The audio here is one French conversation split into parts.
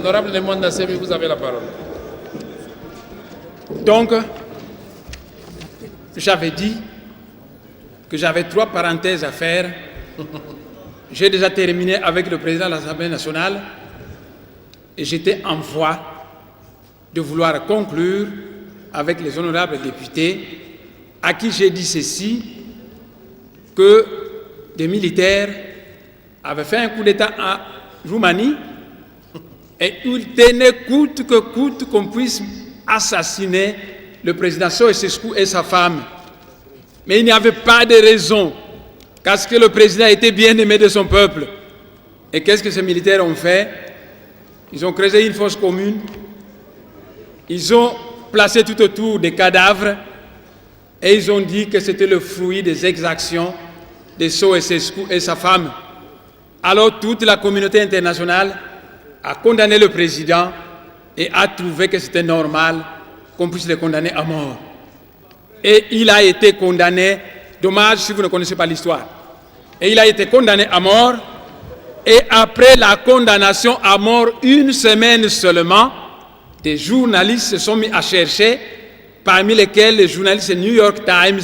Honorable Nemwanda Semi, vous avez la parole. Donc, j'avais dit que j'avais 3 parenthèses à faire. J'ai déjà terminé avec le président de l'Assemblée nationale et j'étais en voie de vouloir conclure avec les honorables députés à qui j'ai dit ceci, que des militaires avaient fait un coup d'État en Roumanie et ils tenaient coûte que coûte qu'on puisse assassiner le président Ceausescu et sa femme. Mais il n'y avait pas de raison, parce que le président était bien aimé de son peuple. Et qu'est-ce que ces militaires ont fait? Ils ont créé une fosse commune, ils ont placé tout autour des cadavres et ils ont dit que c'était le fruit des exactions de Ceausescu et sa femme. Alors toute la communauté internationale a condamné le président et a trouvé que c'était normal qu'on puisse le condamner à mort. Et il a été condamné, dommage si vous ne connaissez pas l'histoire, et il a été condamné à mort, et après la condamnation à mort, une semaine seulement, des journalistes se sont mis à chercher, parmi lesquels les journalistes du New York Times,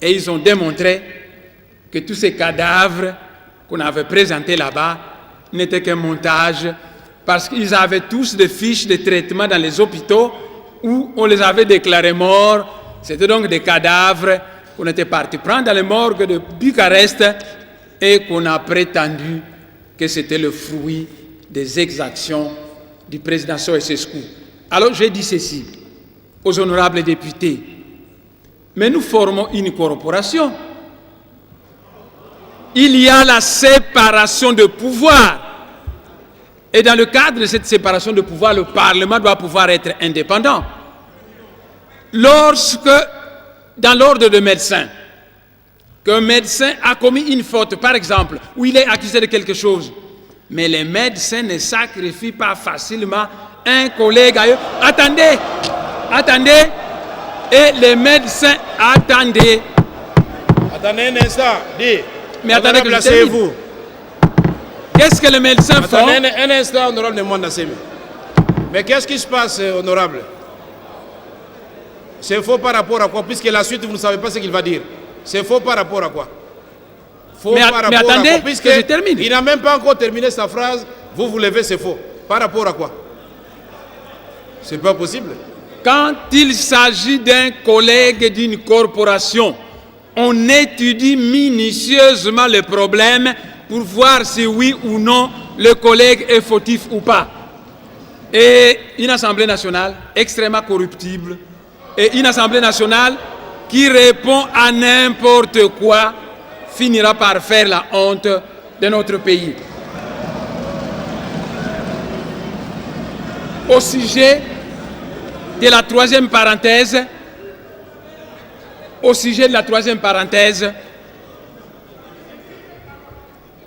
et ils ont démontré que tous ces cadavres qu'on avait présentés là-bas n'étaient qu'un montage, parce qu'ils avaient tous des fiches de traitement dans les hôpitaux où on les avait déclarés morts. C'était donc des cadavres qu'on était parti prendre dans les morgues de Bucarest et qu'on a prétendu que c'était le fruit des exactions du président Ceausescu. Alors j'ai dit ceci aux honorables députés, mais nous formons une corporation. Il y a la séparation de pouvoir. Et dans le cadre de cette séparation de pouvoir, le Parlement doit pouvoir être indépendant. Lorsque, dans l'ordre de médecins, qu'un médecin a commis une faute, par exemple, où il est accusé de quelque chose, mais les médecins ne sacrifient pas facilement un collègue à eux. Attendez, attendez, et les médecins, attendez. Attendez un instant, dis. Mais attendez que je termine. Qu'est-ce que les médecins font? Attendez un instant, honorable Nemwanda Semi. Mais qu'est-ce qui se passe, honorable? C'est faux par rapport à quoi? Puisque la suite, vous ne savez pas ce qu'il va dire. C'est faux par rapport à quoi? Faux mais par rapport attendez, à quoi? Puisque que je termine. Il n'a même pas encore terminé sa phrase, vous levez, c'est faux. Par rapport à quoi? C'est pas possible. Quand il s'agit d'un collègue d'une corporation, on étudie minutieusement le problème pour voir si oui ou non le collègue est fautif ou pas. Et une Assemblée nationale extrêmement corruptible, et une Assemblée nationale qui répond à n'importe quoi finira par faire la honte de notre pays. Au sujet de la troisième parenthèse,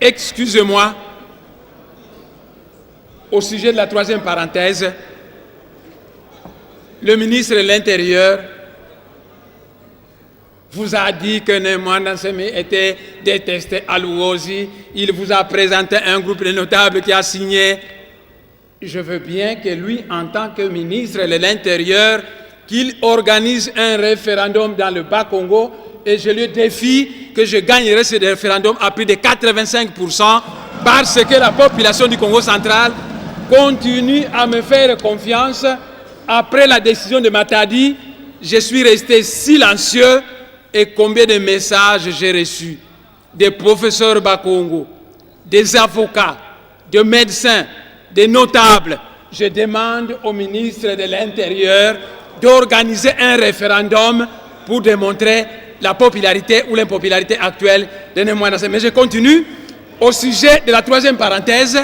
excusez-moi, au sujet de la troisième parenthèse, le ministre de l'Intérieur vous a dit que Nemwanda Semi était détesté à Luozi. Il vous a présenté un groupe de notables qui a signé. Je veux bien que lui, en tant que ministre de l'Intérieur, qu'il organise un référendum dans le Bas-Congo et je lui défie que je gagnerai ce référendum à plus de 85% parce que la population du Congo central continue à me faire confiance. Après la décision de Matadi, je suis resté silencieux et combien de messages j'ai reçus des professeurs Bas-Congo, des avocats, des médecins, des notables. Je demande au ministre de l'Intérieur d'organiser un référendum pour démontrer la popularité ou l'impopularité actuelle de Nemwanda Semi. Mais je continue au sujet de la troisième parenthèse.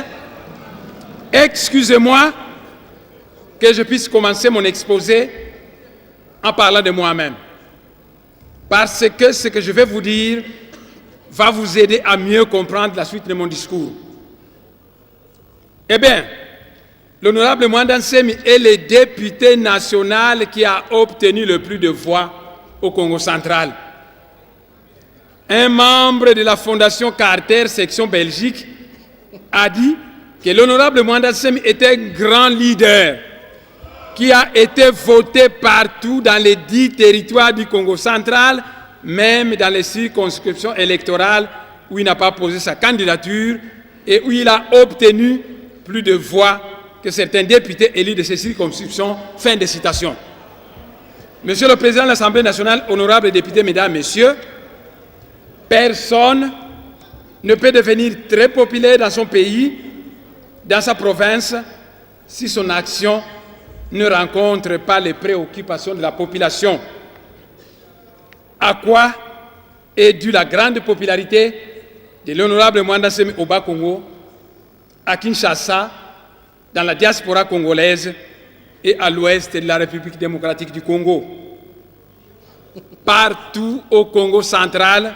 Excusez-moi que je puisse commencer mon exposé en parlant de moi-même. Parce que ce que je vais vous dire va vous aider à mieux comprendre la suite de mon discours. Eh bien, l'honorable Nemwanda Semi est le député national qui a obtenu le plus de voix au Congo central. Un membre de la Fondation Carter, section Belgique, a dit que l'honorable Mwanda Nsemi était un grand leader qui a été voté partout dans les 10 territoires du Congo central, même dans les circonscriptions électorales où il n'a pas posé sa candidature et où il a obtenu plus de voix que certains députés élus de ces circonscriptions. Fin de citation. Monsieur le Président de l'Assemblée nationale, honorables députés, mesdames, messieurs, personne ne peut devenir très populaire dans son pays, dans sa province, si son action ne rencontre pas les préoccupations de la population. À quoi est due la grande popularité de l'honorable Mwanda Nsemi au Bas-Congo, à Kinshasa, dans la diaspora congolaise et à l'ouest de la République démocratique du Congo. Partout au Congo central,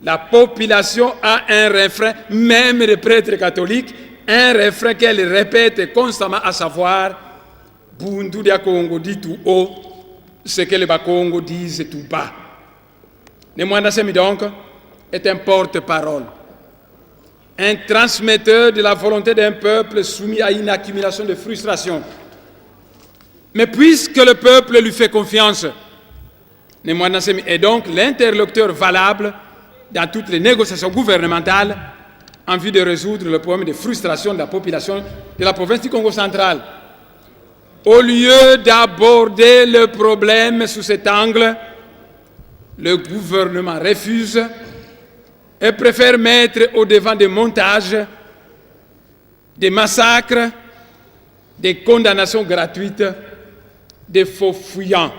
la population a un refrain, même les prêtres catholiques, un refrain qu'elle répète constamment, à savoir « Bundu dia Congo dit tout haut, ce que les Bas-Congo disent tout bas ». Le Mwanda Nsemi donc est un porte-parole, un transmetteur de la volonté d'un peuple soumis à une accumulation de frustration. Mais puisque le peuple lui fait confiance, le Mwanda Nsemi est donc l'interlocuteur valable dans toutes les négociations gouvernementales en vue de résoudre le problème de frustration de la population de la province du Congo central. Au lieu d'aborder le problème sous cet angle, le gouvernement refuse et préfère mettre au devant des montages, des massacres, des condamnations gratuites, des faux fuyants.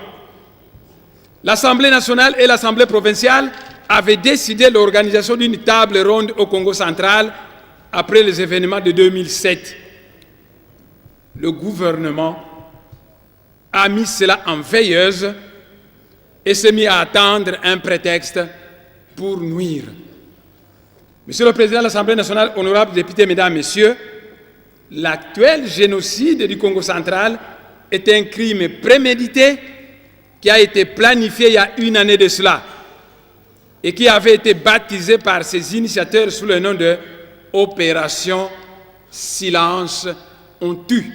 L'Assemblée nationale et l'Assemblée provinciale avaient décidé l'organisation d'une table ronde au Congo central après les événements de 2007. Le gouvernement a mis cela en veilleuse et s'est mis à attendre un prétexte pour nuire. Monsieur le Président de l'Assemblée nationale, honorables députés, mesdames, messieurs, l'actuel génocide du Congo central est un crime prémédité qui a été planifié il y a une année de cela et qui avait été baptisé par ses initiateurs sous le nom de Opération Silence on tue.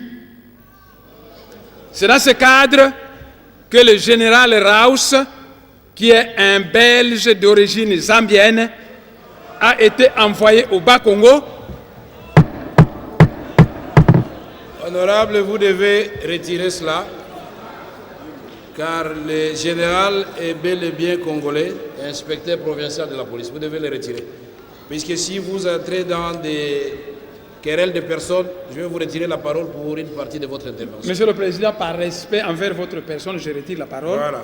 C'est dans ce cadre que le général Raus, qui est un Belge d'origine zambienne, a été envoyé au Bas-Congo. Honorable, vous devez retirer cela, car le général est bel et bien congolais, inspecteur provincial de la police. Vous devez le retirer. Puisque si vous entrez dans des querelles de personnes, je vais vous retirer la parole pour une partie de votre intervention. Monsieur le Président, par respect envers votre personne, je retire la parole. Voilà.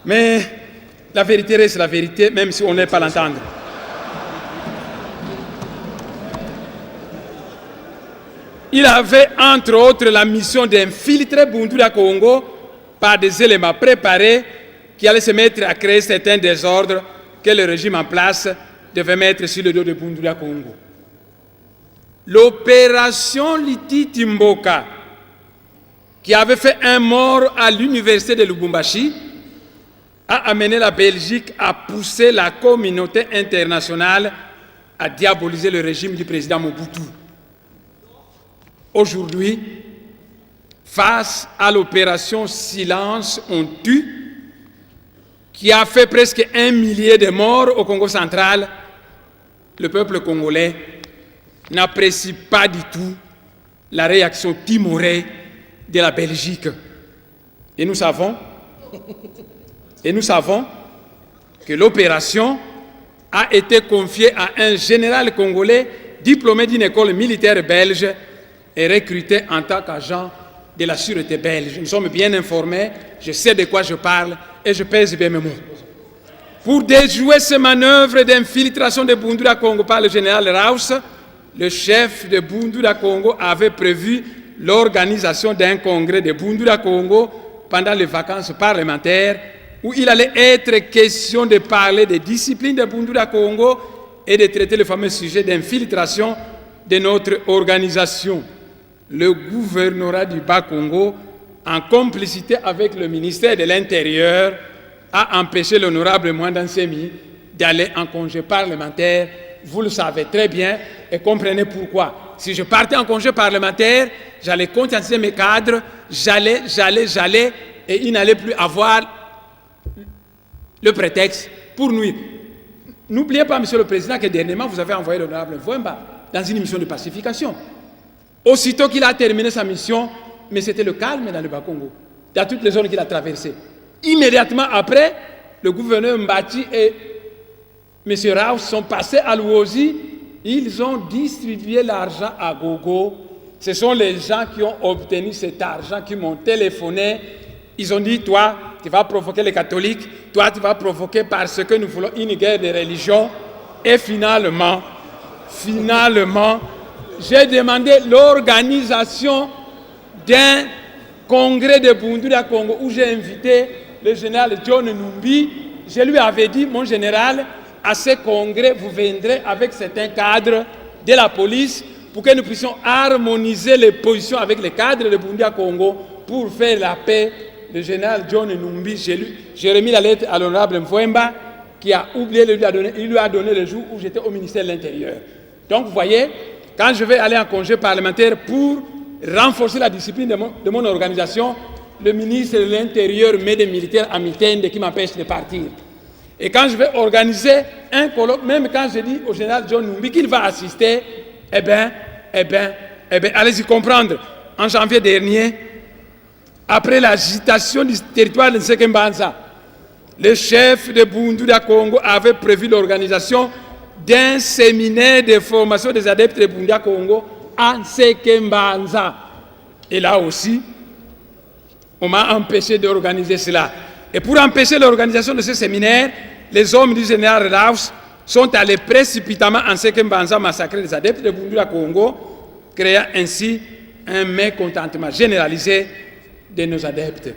Mais la vérité reste la vérité, même si on n'est pas l'entendre. Il avait, entre autres, la mission d'infiltrer Bundu dia Congo par des éléments préparés qui allaient se mettre à créer certains désordres que le régime en place devait mettre sur le dos de Bundu dia Congo. L'opération Liti Timboka, qui avait fait un mort à l'université de Lubumbashi, a amené la Belgique à pousser la communauté internationale à diaboliser le régime du président Mobutu. Aujourd'hui, face à l'opération Silence on tue, qui a fait presque 1 millier de morts au Congo central, le peuple congolais n'apprécie pas du tout la réaction timorée de la Belgique. Et nous savons que l'opération a été confiée à un général congolais diplômé d'une école militaire belge et recruté en tant qu'agent de la sûreté belge. Nous sommes bien informés, je sais de quoi je parle et je pèse bien mes mots. Pour déjouer ces manœuvres d'infiltration de Bundu dia Congo par le général Raus, le chef de Bundu dia Congo avait prévu l'organisation d'un congrès de Bundu dia Congo pendant les vacances parlementaires où il allait être question de parler des disciplines de Bundu dia Congo et de traiter le fameux sujet d'infiltration de notre organisation. Le gouvernorat du Bas-Congo, en complicité avec le ministère de l'Intérieur, a empêché l'honorable Mwanda Nsemi d'aller en congé parlementaire vous le savez très bien et comprenez pourquoi. Si je partais en congé parlementaire, j'allais conscientiser mes cadres, j'allais, et ils n'allaient plus avoir le prétexte pour nuire. N'oubliez pas, Monsieur le Président, que dernièrement, vous avez envoyé l'honorable Mvwemba dans une mission de pacification. Aussitôt qu'il a terminé sa mission, mais c'était le calme dans le Bas-Congo, dans toutes les zones qu'il a traversées. Immédiatement après, le gouverneur Mbati et M. Raus sont passés à Luozi. Ils ont distribué l'argent à gogo. Ce sont les gens qui ont obtenu cet argent, qui m'ont téléphoné. Ils ont dit, toi, tu vas provoquer les catholiques, toi, tu vas provoquer parce que nous voulons une guerre de religion. Et finalement, j'ai demandé l'organisation d'un congrès de Bundula Congo où j'ai invité le général John Numbi. Je lui avais dit, mon général, à ce congrès, vous viendrez avec certains cadres de la police pour que nous puissions harmoniser les positions avec les cadres de Bundula Congo pour faire la paix. Le général John Numbi, j'ai remis la lettre à l'honorable Mvwemba qui a oublié de lui donner. Il lui a donné le jour où j'étais au ministère de l'Intérieur. Donc vous voyez, quand je vais aller en congé parlementaire pour renforcer la discipline de mon organisation, le ministre de l'Intérieur met des militaires à Mitende qui m'empêchent de partir. Et quand je vais organiser un colloque, même quand je dis au général John Numbi qu'il va assister, allez-y comprendre. En janvier dernier, après l'agitation du territoire de Sekembanza, le chef de Bundula Congo avait prévu l'organisation d'un séminaire de formation des adeptes de Bundula Congo en Sekembanza. Et là aussi, on m'a empêché d'organiser cela. Et pour empêcher l'organisation de ce séminaire, les hommes du général Raus sont allés précipitamment en Sekembanza massacrer les adeptes de Bundula Congo, créant ainsi un mécontentement généralisé de nos adeptes.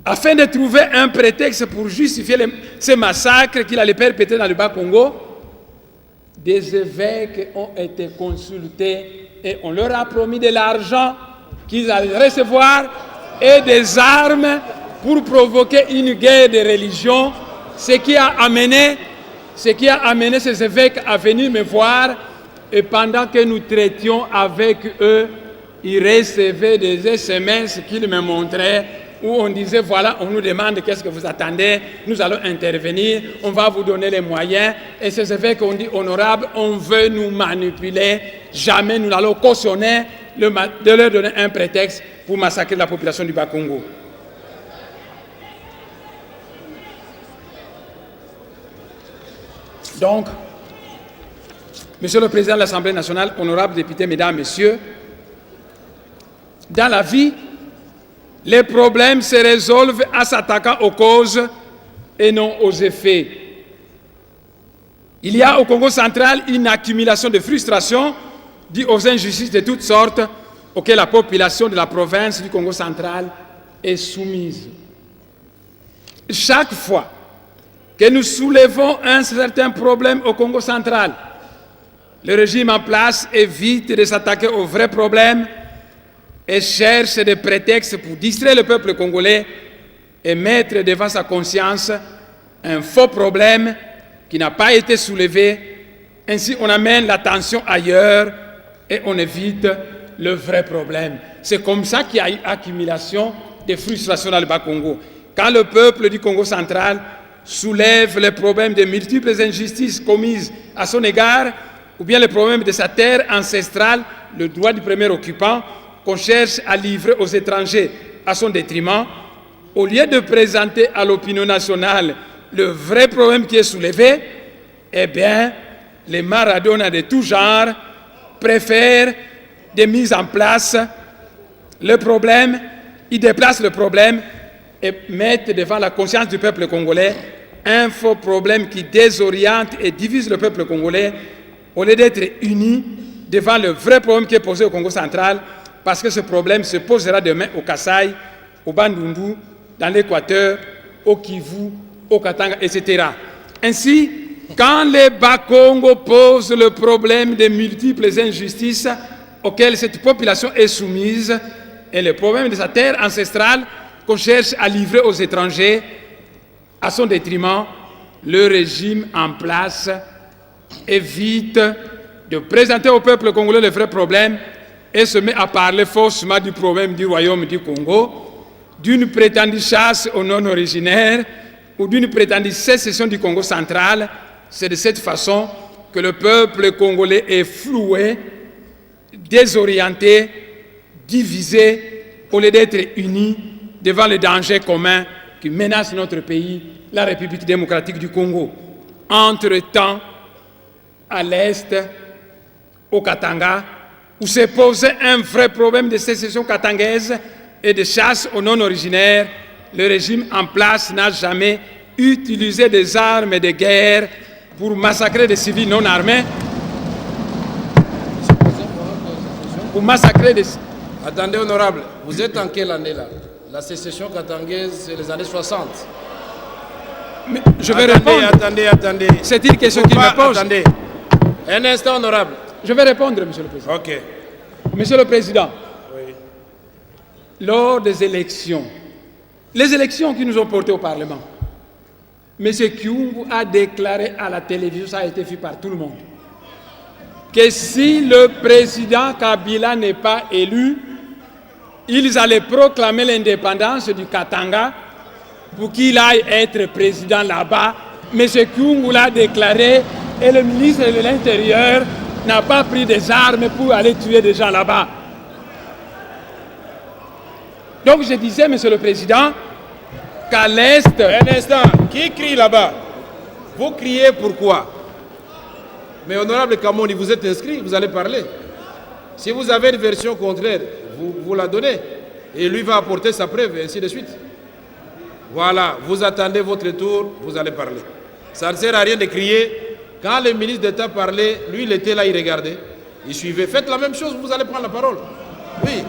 Afin de trouver un prétexte pour justifier ces massacres qu'il allait perpétrer dans le Bas-Congo, des évêques ont été consultés et on leur a promis de l'argent qu'ils allaient recevoir et des armes pour provoquer une guerre de religion, ce qui a amené ces évêques à venir me voir, et pendant que nous traitions avec eux, ils recevaient des SMS qu'ils me montraient où on disait, voilà, on nous demande qu'est-ce que vous attendez, nous allons intervenir, on va vous donner les moyens. Et ces évêques ont dit, honorable, on veut nous manipuler, jamais nous n'allons cautionner de leur donner un prétexte pour massacrer la population du Bas-Congo. Donc, Monsieur le Président de l'Assemblée nationale, honorables députés, mesdames, messieurs, dans la vie, les problèmes se résolvent en s'attaquant aux causes et non aux effets. Il y a au Congo central une accumulation de frustration due aux injustices de toutes sortes auxquelles la population de la province du Congo central est soumise. Chaque fois que nous soulevons un certain problème au Congo central, le régime en place évite de s'attaquer aux vrais problèmes et cherche des prétextes pour distraire le peuple congolais et mettre devant sa conscience un faux problème qui n'a pas été soulevé. Ainsi, on amène l'attention ailleurs et on évite le vrai problème. C'est comme ça qu'il y a eu accumulation de frustration dans le Bas-Congo. Quand le peuple du Congo central soulève les problèmes de multiples injustices commises à son égard, ou bien le problème de sa terre ancestrale, le droit du premier occupant, qu'on cherche à livrer aux étrangers à son détriment, au lieu de présenter à l'opinion nationale le vrai problème qui est soulevé, eh bien, les Maradona de tout genre préfèrent des mises en place le problème, ils déplacent le problème et mettent devant la conscience du peuple congolais un faux problème qui désoriente et divise le peuple congolais, au lieu d'être unis devant le vrai problème qui est posé au Congo central, parce que ce problème se posera demain au Kasaï, au Bandundu, dans l'Équateur, au Kivu, au Katanga, etc. Ainsi, quand les Bas-Congo posent le problème des multiples injustices auxquelles cette population est soumise, et le problème de sa terre ancestrale qu'on cherche à livrer aux étrangers, à son détriment, le régime en place évite de présenter au peuple congolais les vrais problèmes et se met à parler faussement du problème du royaume du Congo, d'une prétendue chasse aux non-originaires ou d'une prétendue sécession du Congo central, c'est de cette façon que le peuple congolais est floué, désorienté, divisé, au lieu d'être uni devant le danger commun qui menace notre pays, la République démocratique du Congo. Entre-temps, à l'Est, au Katanga, où s'est posé un vrai problème de sécession katangaise et de chasse aux non-originaires, le régime en place n'a jamais utilisé des armes de guerre pour massacrer des civils non armés, pour massacrer des... Attendez, honorable, vous êtes en quelle année là? La sécession katangaise, c'est les années 60. Mais je vais répondre. Attendez. C'est une question qu'il me pose. Attendez. Un instant, honorable. Je vais répondre, Monsieur le Président. Ok. Monsieur le Président, Oui. lors des élections, les élections qui nous ont portés au Parlement, M. Kyungu a déclaré à la télévision, ça a été vu par tout le monde, que si le président Kabila n'est pas élu, ils allaient proclamer l'indépendance du Katanga pour qu'il aille être président là-bas. M. Kyungu l'a déclaré et le ministre de l'Intérieur n'a pas pris des armes pour aller tuer des gens là-bas. Donc je disais, Monsieur le Président, qu'à l'Est... Un instant, qui crie là-bas? Vous criez pourquoi? Mais honorable Kamoni, vous êtes inscrit, vous allez parler. Si vous avez une version contraire, vous la donnez. Et lui va apporter sa preuve, et ainsi de suite. Voilà, vous attendez votre tour, vous allez parler. Ça ne sert à rien de crier. Quand le ministre d'État parlait, lui, il était là, il regardait. Il suivait. Faites la même chose, vous allez prendre la parole. Oui.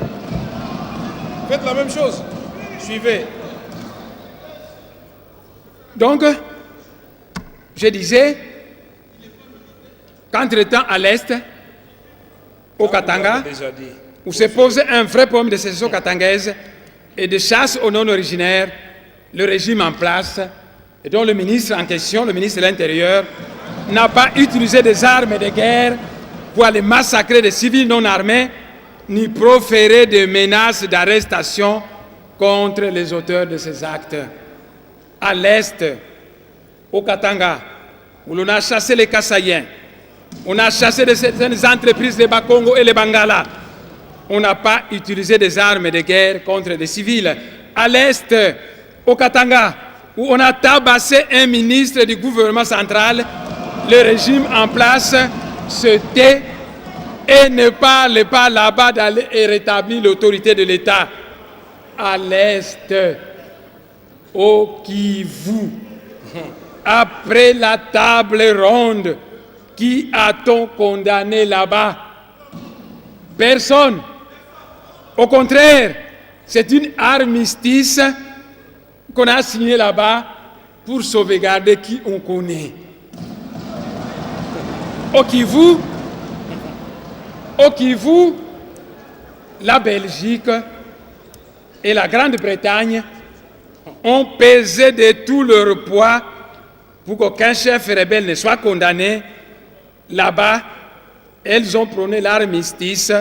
Faites la même chose. Suivez. Donc, je disais qu'entre-temps, à l'Est, au Katanga, où s'est posé un vrai problème de sécession katangaise et de chasse aux non-originaires, le régime en place, et dont le ministre en question, le ministre de l'Intérieur, n'a pas utilisé des armes de guerre pour aller massacrer des civils non armés, ni proférer des menaces d'arrestation contre les auteurs de ces actes. À l'Est, au Katanga, où l'on a chassé les Kassaïens, on a chassé certaines entreprises, les Bakongo et les Bangala. On n'a pas utilisé des armes de guerre contre des civils. À l'Est, au Katanga, où on a tabassé un ministre du gouvernement central, le régime en place se tait et ne parle pas là-bas d'aller et rétablir l'autorité de l'État. À l'Est, au Kivu, après la table ronde, qui a-t-on condamné là-bas? Personne. Au contraire, c'est une armistice qu'on a signé là-bas pour sauvegarder qui on connaît. Au Kivu, la Belgique et la Grande-Bretagne ont pesé de tout leur poids pour qu'aucun chef rebelle ne soit condamné. Là-bas, elles ont prôné l'armistice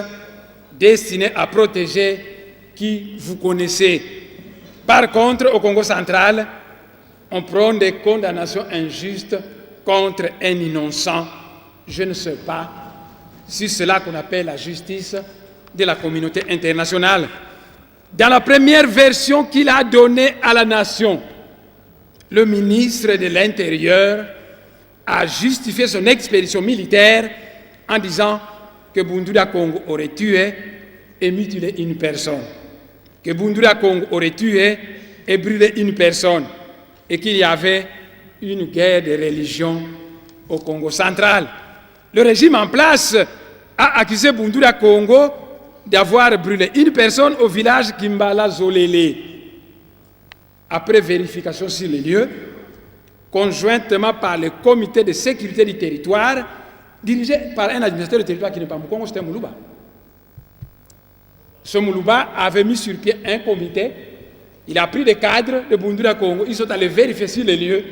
destiné à protéger qui vous connaissez. Par contre, au Congo central, on prône des condamnations injustes contre un innocent. Je ne sais pas si c'est cela qu'on appelle la justice de la communauté internationale. Dans la première version qu'il a donnée à la nation, le ministre de l'Intérieur a justifié son expédition militaire en disant que Bundura Congo aurait tué et mutilé une personne, que Bundura Congo aurait tué et brûlé une personne, et qu'il y avait une guerre de religion au Congo central. Le régime en place a accusé Bundura Congo d'avoir brûlé une personne au village Kimbala Zolele. Après vérification sur les lieux, conjointement par le comité de sécurité du territoire, dirigé par un administrateur du territoire qui n'est pas Moukongo, c'était Moulouba. Ce Moulouba avait mis sur pied un comité, il a pris des cadres de Bundura Congo, ils sont allés vérifier sur les lieux,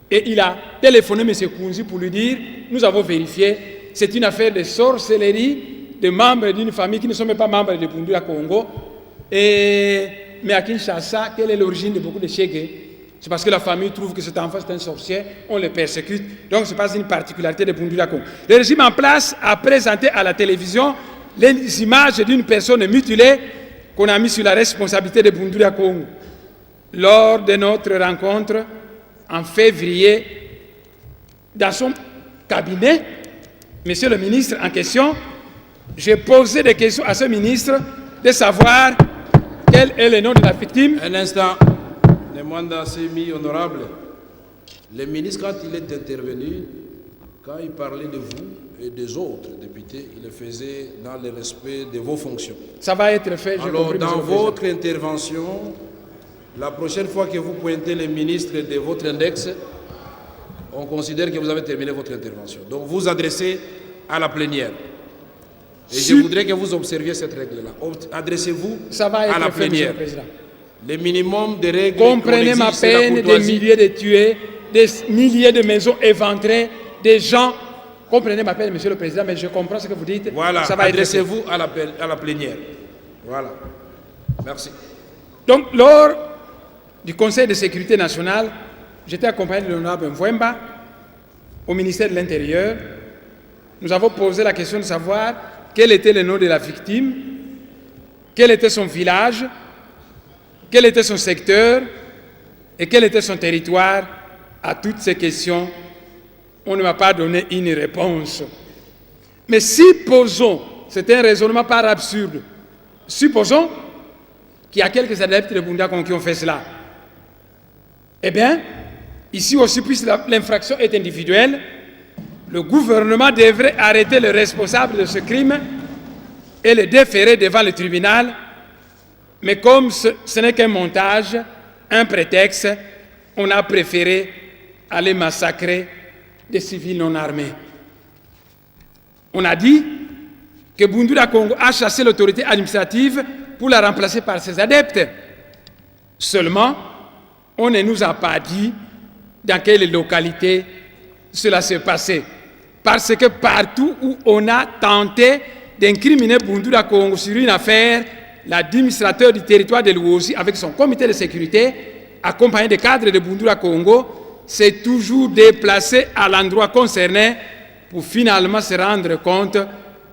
Et il a téléphoné M. Kounzi pour lui dire, nous avons vérifié, c'est une affaire de sorcellerie de membres d'une famille qui ne sont même pas membres de Bundula Congo. Mais à Kinshasa, quelle est l'origine de beaucoup de Chegué? C'est parce que la famille trouve que cet enfant est un sorcier, on le persécute. Donc ce n'est pas une particularité de Bundula Congo. Le régime en place a présenté à la télévision les images d'une personne mutilée qu'on a mis sur la responsabilité de Bundula Congo. Lors de notre rencontre en février, dans son cabinet, Monsieur le ministre en question, j'ai posé des questions à ce ministre de savoir quel est le nom de la victime. Un instant, le mandat s'est mis honorable. Le ministre, quand il est intervenu, quand il parlait de vous et des autres députés, il le faisait dans le respect de vos fonctions. Ça va être fait, j'ai Alors, compris, dans votre intervention, la prochaine fois que vous pointez les ministres de votre index, on considère que vous avez terminé votre intervention. Donc, vous adressez à la plénière. Et je voudrais que vous observiez cette règle-là. Adressez-vous à la plénière. Le minimum de règles. Comprenez ma peine, des milliers de tués, des milliers de maisons éventrées, des gens. Comprenez ma peine, Monsieur le Président, mais je comprends ce que vous dites. Voilà, adressez-vous à la plénière. Voilà. Merci. Donc, lors du Conseil de sécurité nationale, j'étais accompagné de l'honorable Mvouemba au ministère de l'Intérieur. Nous avons posé la question de savoir quel était le nom de la victime, quel était son village, quel était son secteur et quel était son territoire. À toutes ces questions, on ne m'a pas donné une réponse. Mais supposons, c'est un raisonnement pas absurde, supposons qu'il y a quelques adeptes de Bundula Congo qui ont fait cela. Eh bien, ici aussi, puisque l'infraction est individuelle, le gouvernement devrait arrêter le responsable de ce crime et le déférer devant le tribunal. Mais comme ce n'est qu'un montage, un prétexte, on a préféré aller massacrer des civils non armés. On a dit que Bundula Congo a chassé l'autorité administrative pour la remplacer par ses adeptes. Seulement, on ne nous a pas dit dans quelle localité cela s'est passé. Parce que partout où on a tenté d'incriminer Bundula Congo sur une affaire, l'administrateur du territoire de Luozi, avec son comité de sécurité, accompagné des cadres de Bundula Congo, s'est toujours déplacé à l'endroit concerné pour finalement se rendre compte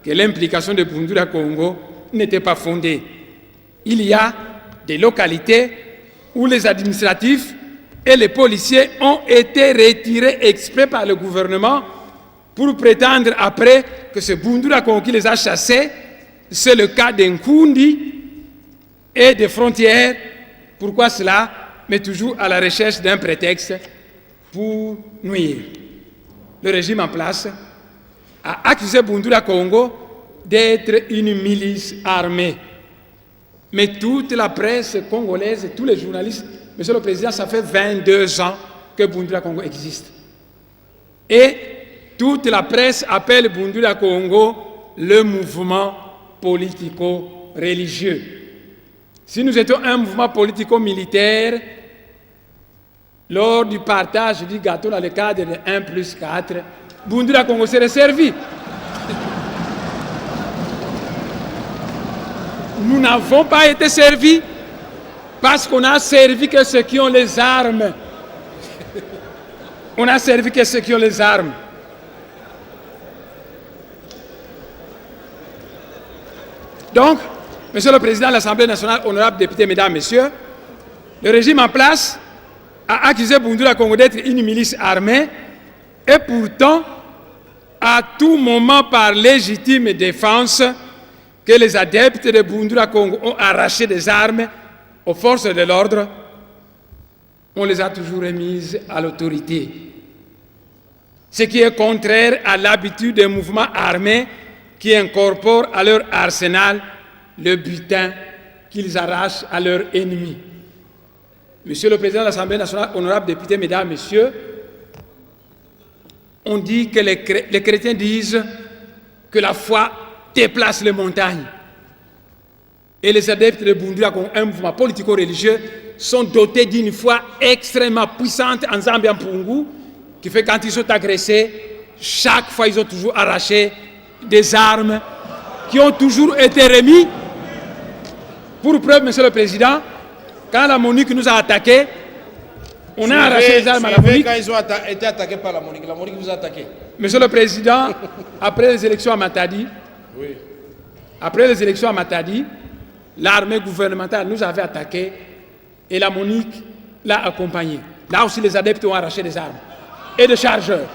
que l'implication de Bundula Congo n'était pas fondée. Il y a des localités où les administratifs et les policiers ont été retirés exprès par le gouvernement pour prétendre après que c'est Bundula Congo qui les a chassés. C'est le cas d'Nkundi et des frontières. Pourquoi cela? Mais toujours à la recherche d'un prétexte pour nuire. Le régime en place a accusé Bundula Congo d'être une milice armée. Mais toute la presse congolaise et tous les journalistes, Monsieur le Président, ça fait 22 ans que Bundula Congo existe. Et toute la presse appelle Bundula Congo le mouvement politico-religieux. Si nous étions un mouvement politico-militaire, lors du partage du gâteau dans le cadre de 1+4, Bundula Congo serait servi. Nous n'avons pas été servis parce qu'on a servi que ceux qui ont les armes. On a servi que ceux qui ont les armes. Donc, Monsieur le Président de l'Assemblée nationale, honorables députés, mesdames, messieurs, le régime en place a accusé Bundula Congo d'être une milice armée et pourtant, à tout moment, par légitime défense, que les adeptes de Bundula Congo ont arraché des armes aux forces de l'ordre, on les a toujours remises à l'autorité. Ce qui est contraire à l'habitude des mouvements armés qui incorporent à leur arsenal le butin qu'ils arrachent à leurs ennemis. Monsieur le Président de l'Assemblée nationale, honorables députés, mesdames, messieurs, on dit que les chrétiens disent que la foi déplace les montagnes. Et les adeptes de Bundula Congo, un mouvement politico-religieux, sont dotés d'une foi extrêmement puissante en Zambie, en Pungu, qui fait quand ils sont agressés, chaque fois ils ont toujours arraché des armes qui ont toujours été remis. Pour preuve, Monsieur le Président, quand la MONUC nous a attaqués, on a arraché les armes à la MONUC. Quand ils ont été attaqués par la MONUC vous a attaqué. Monsieur le Président, après les élections à Matadi, l'armée gouvernementale nous avait attaqués et la MONUC l'a accompagné. Là aussi, les adeptes ont arraché des armes et des chargeurs.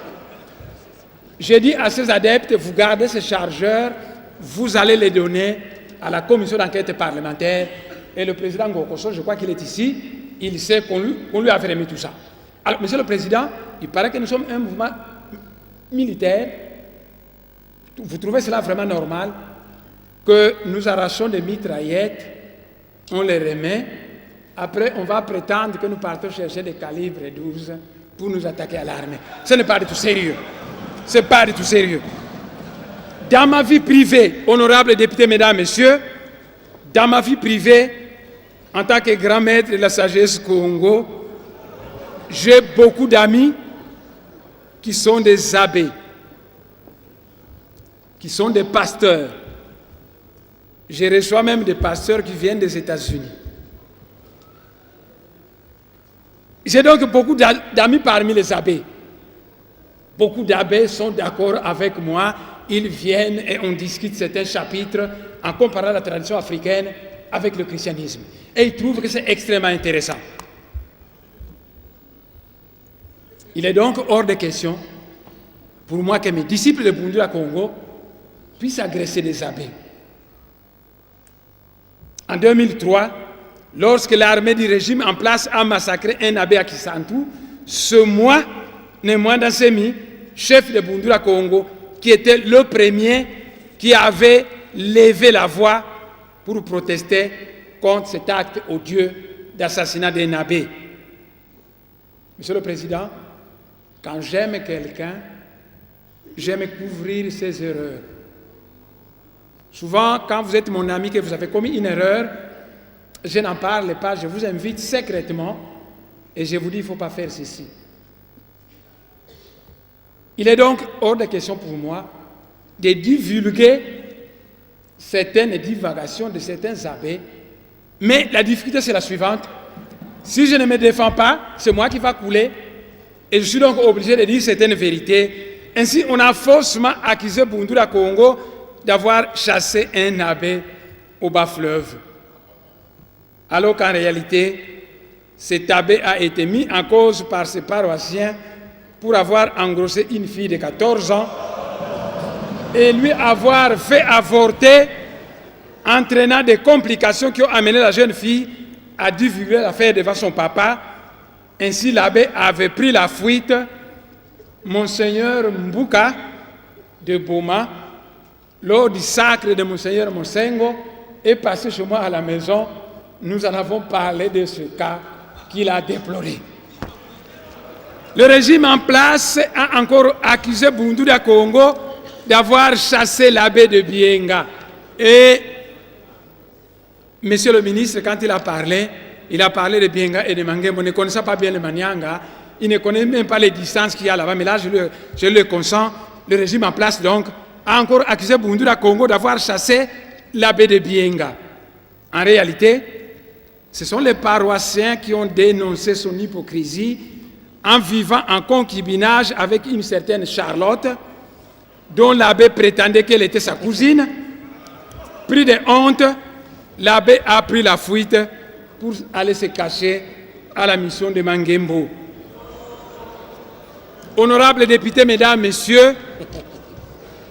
J'ai dit à ces adeptes, vous gardez ces chargeurs, vous allez les donner à la commission d'enquête parlementaire. Et le président Ngokoso, je crois qu'il est ici, il sait qu'on lui a remis tout ça. Alors, Monsieur le Président, il paraît que nous sommes un mouvement militaire. Vous trouvez cela vraiment normal que nous arrachons des mitraillettes, on les remet, après on va prétendre que nous partons chercher des calibres 12 pour nous attaquer à l'armée. Ce n'est pas du tout sérieux. Ce n'est pas du tout sérieux. Dans ma vie privée, honorables députés, mesdames, messieurs, dans ma vie privée, en tant que grand maître de la sagesse Congo, j'ai beaucoup d'amis qui sont des abbés, qui sont des pasteurs. Je reçois même des pasteurs qui viennent des États-Unis. J'ai donc beaucoup d'amis parmi les abbés. Beaucoup d'abbés sont d'accord avec moi. Ils viennent et on discute certains chapitres en comparant la tradition africaine avec le christianisme. Et ils trouvent que c'est extrêmement intéressant. Il est donc hors de question pour moi que mes disciples de Bundula Congo puissent agresser des abbés. En 2003, lorsque l'armée du régime en place a massacré un abbé à Kisantu, c'est moi, Némoin Dansemi, chef de Bundula Congo, qui était le premier qui avait levé la voix pour protester contre cet acte odieux d'assassinat d'un abbé. Monsieur le Président, quand j'aime quelqu'un, j'aime couvrir ses erreurs. Souvent, quand vous êtes mon ami, que vous avez commis une erreur, je n'en parle pas, je vous invite secrètement et je vous dis, il ne faut pas faire ceci. Il est donc hors de question pour moi de divulguer certaines divagations de certains abbés, mais la difficulté c'est la suivante. Si je ne me défends pas, c'est moi qui va couler et je suis donc obligé de dire certaines vérités. Ainsi, on a faussement accusé Bundula Congo d'avoir chassé un abbé au bas fleuve. Alors qu'en réalité, cet abbé a été mis en cause par ses paroissiens pour avoir engrossé une fille de 14 ans et lui avoir fait avorter, entraînant des complications qui ont amené la jeune fille à divulguer l'affaire devant son papa. Ainsi, l'abbé avait pris la fuite. Monseigneur Mbuka de Boma, lors du sacre de Monseigneur Monsengo, est passé chez moi à la maison. Nous en avons parlé de ce cas qu'il a déploré. Le régime en place a encore accusé Bundula Congo d'avoir chassé l'abbé de Bienga. Et Monsieur le ministre, quand il a parlé de Bienga et de Mangembo, ne connaissant pas bien le Manyanga, il ne connaît même pas les distances qu'il y a là-bas, mais là, je le consens. Le régime en place, donc, a encore accusé Bundula Congo d'avoir chassé l'abbé de Bienga. En réalité, ce sont les paroissiens qui ont dénoncé son hypocrisie en vivant en concubinage avec une certaine Charlotte, dont l'abbé prétendait qu'elle était sa cousine. Pris de honte, l'abbé a pris la fuite pour aller se cacher à la mission de Mangembo. Honorables députés, mesdames, messieurs,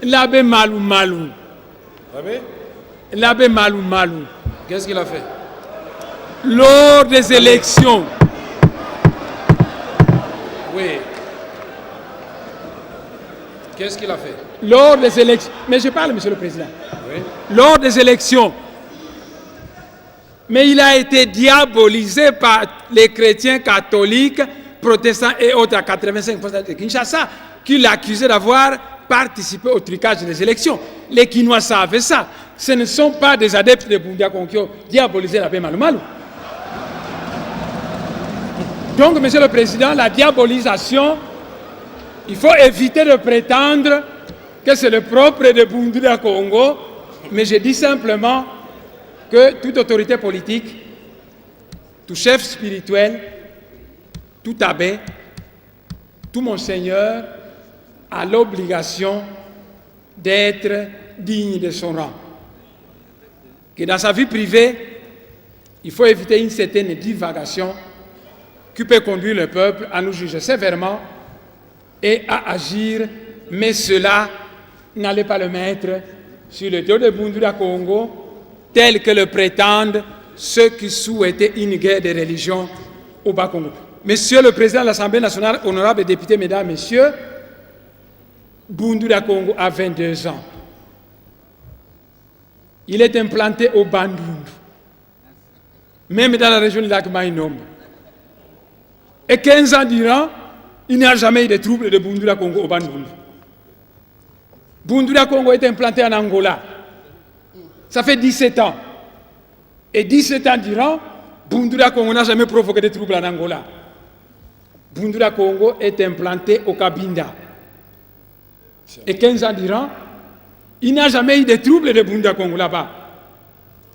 l'abbé Malou Malou. L'abbé Malou Malou. Qu'est-ce qu'il a fait? Lors des élections. Oui. Qu'est-ce qu'il a fait? Lors des élections. Mais je parle, Monsieur le Président. Oui. Lors des élections. Mais il a été diabolisé par les chrétiens catholiques, protestants et autres à 85% de Kinshasa, qui l'accusaient d'avoir participé au trucage des élections. Les Kinois savaient ça. Ce ne sont pas des adeptes de Bundula Congo qui ont diabolisé l'abbé Malou Malou. Donc, Monsieur le Président, la diabolisation, il faut éviter de prétendre que c'est le propre de Bundula Congo, mais je dis simplement que toute autorité politique, tout chef spirituel, tout abbé, tout monseigneur a l'obligation d'être digne de son rang. Que dans sa vie privée, il faut éviter une certaine divagation qui peut conduire le peuple à nous juger sévèrement et à agir, mais cela n'allait pas le mettre sur le dos de Bundula Congo, tel que le prétendent ceux qui souhaitaient une guerre de religion au Bas-Congo. Monsieur le Président de l'Assemblée nationale, honorables députés, mesdames, messieurs, Bundula Congo a 22 ans. Il est implanté au Bandundu, même dans la région du lac Mainombe. Et 15 ans durant, il n'y a jamais eu de troubles de Bundula Congo au Bandundu. Bundula Congo est implanté en Angola. Ça fait 17 ans. Et 17 ans durant, Bundula Congo n'a jamais provoqué de troubles en Angola. Bundula Congo est implanté au Cabinda. Et 15 ans durant, il n'y a jamais eu de troubles de Bundula Congo là-bas.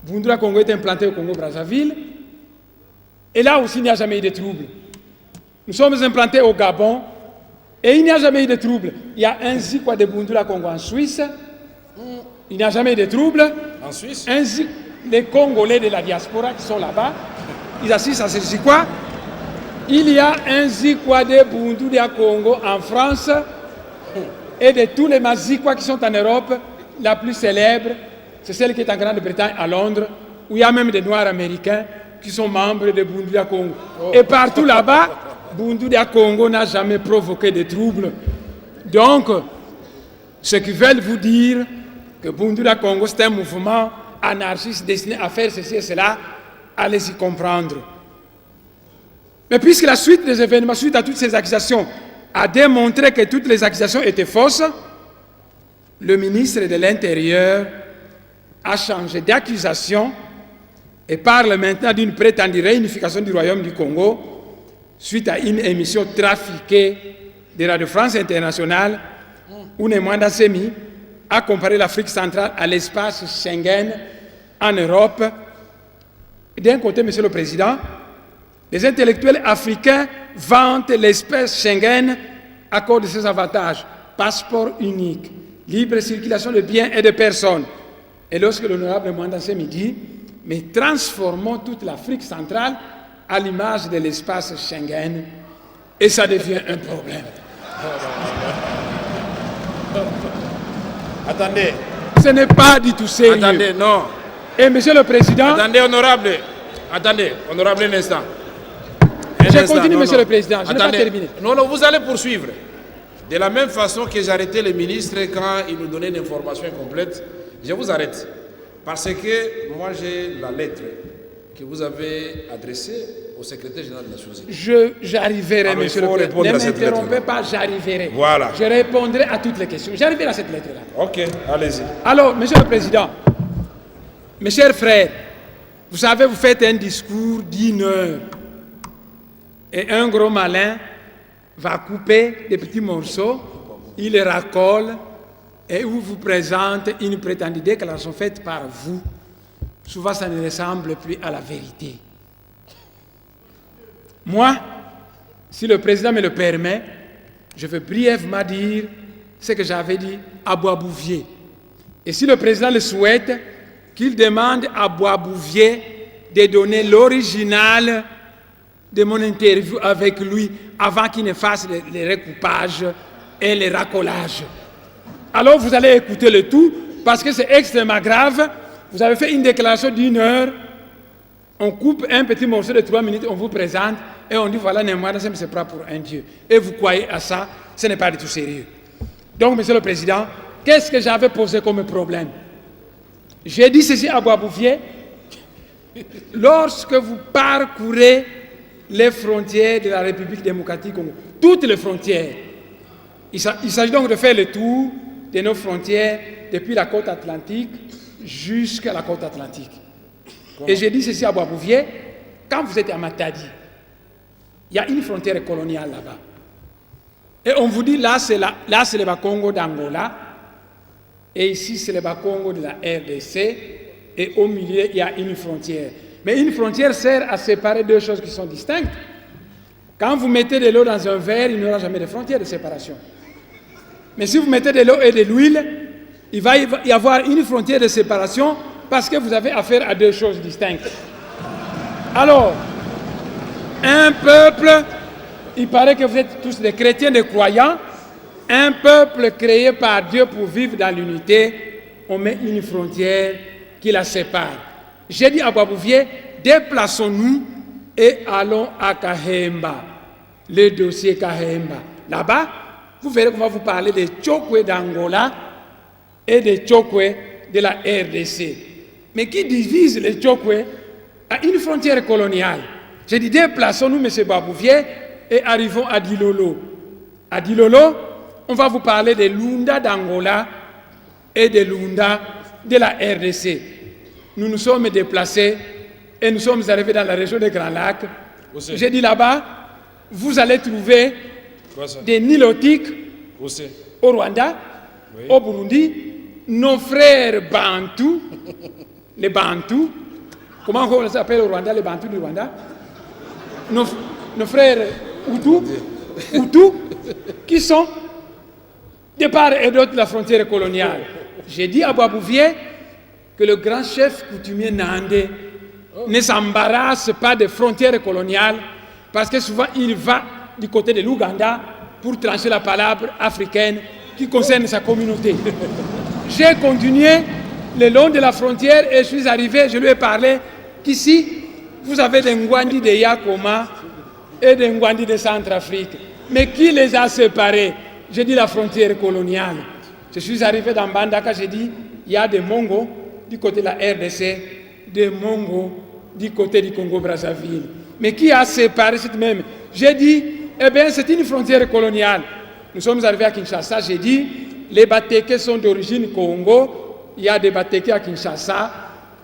Bundula Congo est implanté au Congo-Brazzaville. Et là aussi, il n'y a jamais eu de troubles. Nous sommes implantés au Gabon. Et il n'y a jamais eu de troubles. Il y a un Zikwa de Bundula Congo en Suisse. Il n'y a jamais eu de troubles. En Suisse? Les Congolais de la diaspora qui sont là-bas, ils assistent à ce Zikwa. Il y a un Zikwa de Bundula Congo en France. Et de tous les Mazikwa qui sont en Europe, la plus célèbre, c'est celle qui est en Grande-Bretagne, à Londres, où il y a même des Noirs américains qui sont membres de Bundula Congo. Et partout là-bas, Bundula Congo n'a jamais provoqué de troubles. Donc, ceux qui veulent vous dire que Bundula Congo, c'est un mouvement anarchiste destiné à faire ceci et cela, allez-y comprendre. Mais puisque la suite des événements, suite à toutes ces accusations, a démontré que toutes les accusations étaient fausses, le ministre de l'Intérieur a changé d'accusation et parle maintenant d'une prétendue réunification du Royaume du Congo suite à une émission trafiquée de Radio France Internationale où Nemwanda Semi a comparé l'Afrique centrale à l'espace Schengen en Europe. D'un côté, Monsieur le Président, les intellectuels africains vantent l'espace Schengen à cause de ses avantages. Passeport unique, libre circulation de biens et de personnes. Et lorsque l'honorable Mwanda Semi dit, mais transformons toute l'Afrique centrale à l'image de l'espace Schengen, et ça devient un problème. Attendez. Ce n'est pas du tout sérieux. Attendez, non. Et Monsieur le Président... Attendez, honorable. Attendez, honorable, un instant. Je continue, Monsieur le Président. Je n'ai pas terminé. Non, non, vous allez poursuivre. De la même façon que j'arrêtais les ministres quand ils nous donnaient une information incomplète, je vous arrête. Parce que moi, j'ai la lettre que vous avez adressée au secrétaire général des Nations Unies. J'arriverai, Monsieur le Président. Ne m'interrompez pas, j'arriverai. Voilà. Je répondrai à toutes les questions. J'arriverai à cette lettre-là. Ok, allez-y. Alors, Monsieur le Président, mes chers frères, vous savez, vous faites un discours d'1 heure. Et un gros malin va couper des petits morceaux, il les racole et vous présente une prétendue déclaration faite par vous. Souvent, ça ne ressemble plus à la vérité. Moi, si le président me le permet, je veux brièvement dire ce que j'avais dit à Boisbouvier. Et si le président le souhaite, qu'il demande à Boisbouvier de donner l'original de mon interview avec lui avant qu'il ne fasse les recoupages et les racolages. Alors vous allez écouter le tout parce que c'est extrêmement grave. Vous avez fait une déclaration d'1 heure, on coupe un petit morceau de 3 minutes, on vous présente et on dit voilà, Nemwanda Semi se prend pour un dieu. Et vous croyez à ça, ce n'est pas du tout sérieux. Donc, Monsieur le Président, qu'est-ce que j'avais posé comme problème? J'ai dit ceci à Boisbouvier, lorsque vous parcourez les frontières de la République démocratique Congo, toutes les frontières. Il s'agit donc de faire le tour de nos frontières depuis la côte atlantique jusqu'à la côte atlantique. Et j'ai dit ceci à Boisbouvier, quand vous êtes à Matadi, Il y a une frontière coloniale là-bas. Et on vous dit, là c'est le Bas-Congo d'Angola, et ici c'est le Bas-Congo de la RDC, et au milieu il y a une frontière. Mais une frontière sert à séparer deux choses qui sont distinctes. Quand vous mettez de l'eau dans un verre, il n'y aura jamais de frontière de séparation. Mais si vous mettez de l'eau et de l'huile, il va y avoir une frontière de séparation parce que vous avez affaire à deux choses distinctes. Alors, un peuple, il paraît que vous êtes tous des chrétiens, des croyants, un peuple créé par Dieu pour vivre dans l'unité, on met une frontière qui la sépare. J'ai dit à Boisbouvier, déplaçons-nous et allons à Kahemba, le dossier Kahemba. Là-bas, vous verrez qu'on va vous parler des Tchokwe d'Angola et des Tchokwe de la RDC. Mais qui divise les Tchokwe à une frontière coloniale? J'ai dit, déplaçons-nous, M. Boisbouvier, et arrivons à Dilolo. À Dilolo, on va vous parler des Lunda d'Angola et des Lunda de la RDC. Nous nous sommes déplacés et nous sommes arrivés dans la région des Grands Lacs. J'ai dit là-bas, vous allez trouver des Nilotiques au Rwanda, au Burundi, nos frères Bantous, les Bantous, comment on les appelle au Rwanda, les Bantous du Rwanda, nos frères Hutus, qui sont de part et d'autre de la frontière coloniale. J'ai dit à Boisbouvier que le grand chef coutumier Nandé ne s'embarrasse pas des frontières coloniales parce que souvent il va du côté de l'Ouganda pour trancher la palabre africaine qui concerne sa communauté. J'ai continué le long de la frontière et je suis arrivé, je lui ai parlé qu'ici, vous avez des Ngwandi de Yakoma et des Ngwandi de Centrafrique. Mais qui les a séparés? J'ai dit la frontière coloniale. Je suis arrivé dans Bandaka, j'ai dit, il y a des Mongos du côté de la RDC, des Mongos du côté du Congo-Brazzaville. Mais qui a séparé cette même? J'ai dit, eh bien, c'est une frontière coloniale. Nous sommes arrivés à Kinshasa, j'ai dit, les Batékés sont d'origine Congo, il y a des Batékés à Kinshasa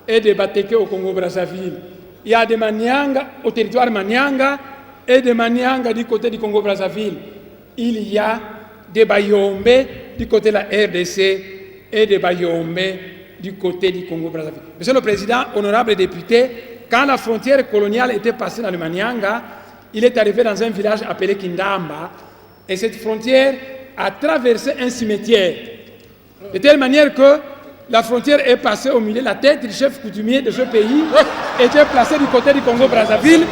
et des Batékés au Congo-Brazzaville. Il y a des Manianga au territoire Manianga et des Manianga du côté du Congo-Brazzaville. Il y a des Bayombe du côté de la RDC et des Bayombe du côté du Congo-Brazzaville. Monsieur le Président, honorable député, quand la frontière coloniale était passée dans le Manianga, il est arrivé dans un village appelé Kindamba, et cette frontière a traversé un cimetière, de telle manière que la frontière est passée au milieu. La tête du chef coutumier de ce pays était placée du côté du Congo-Brazzaville.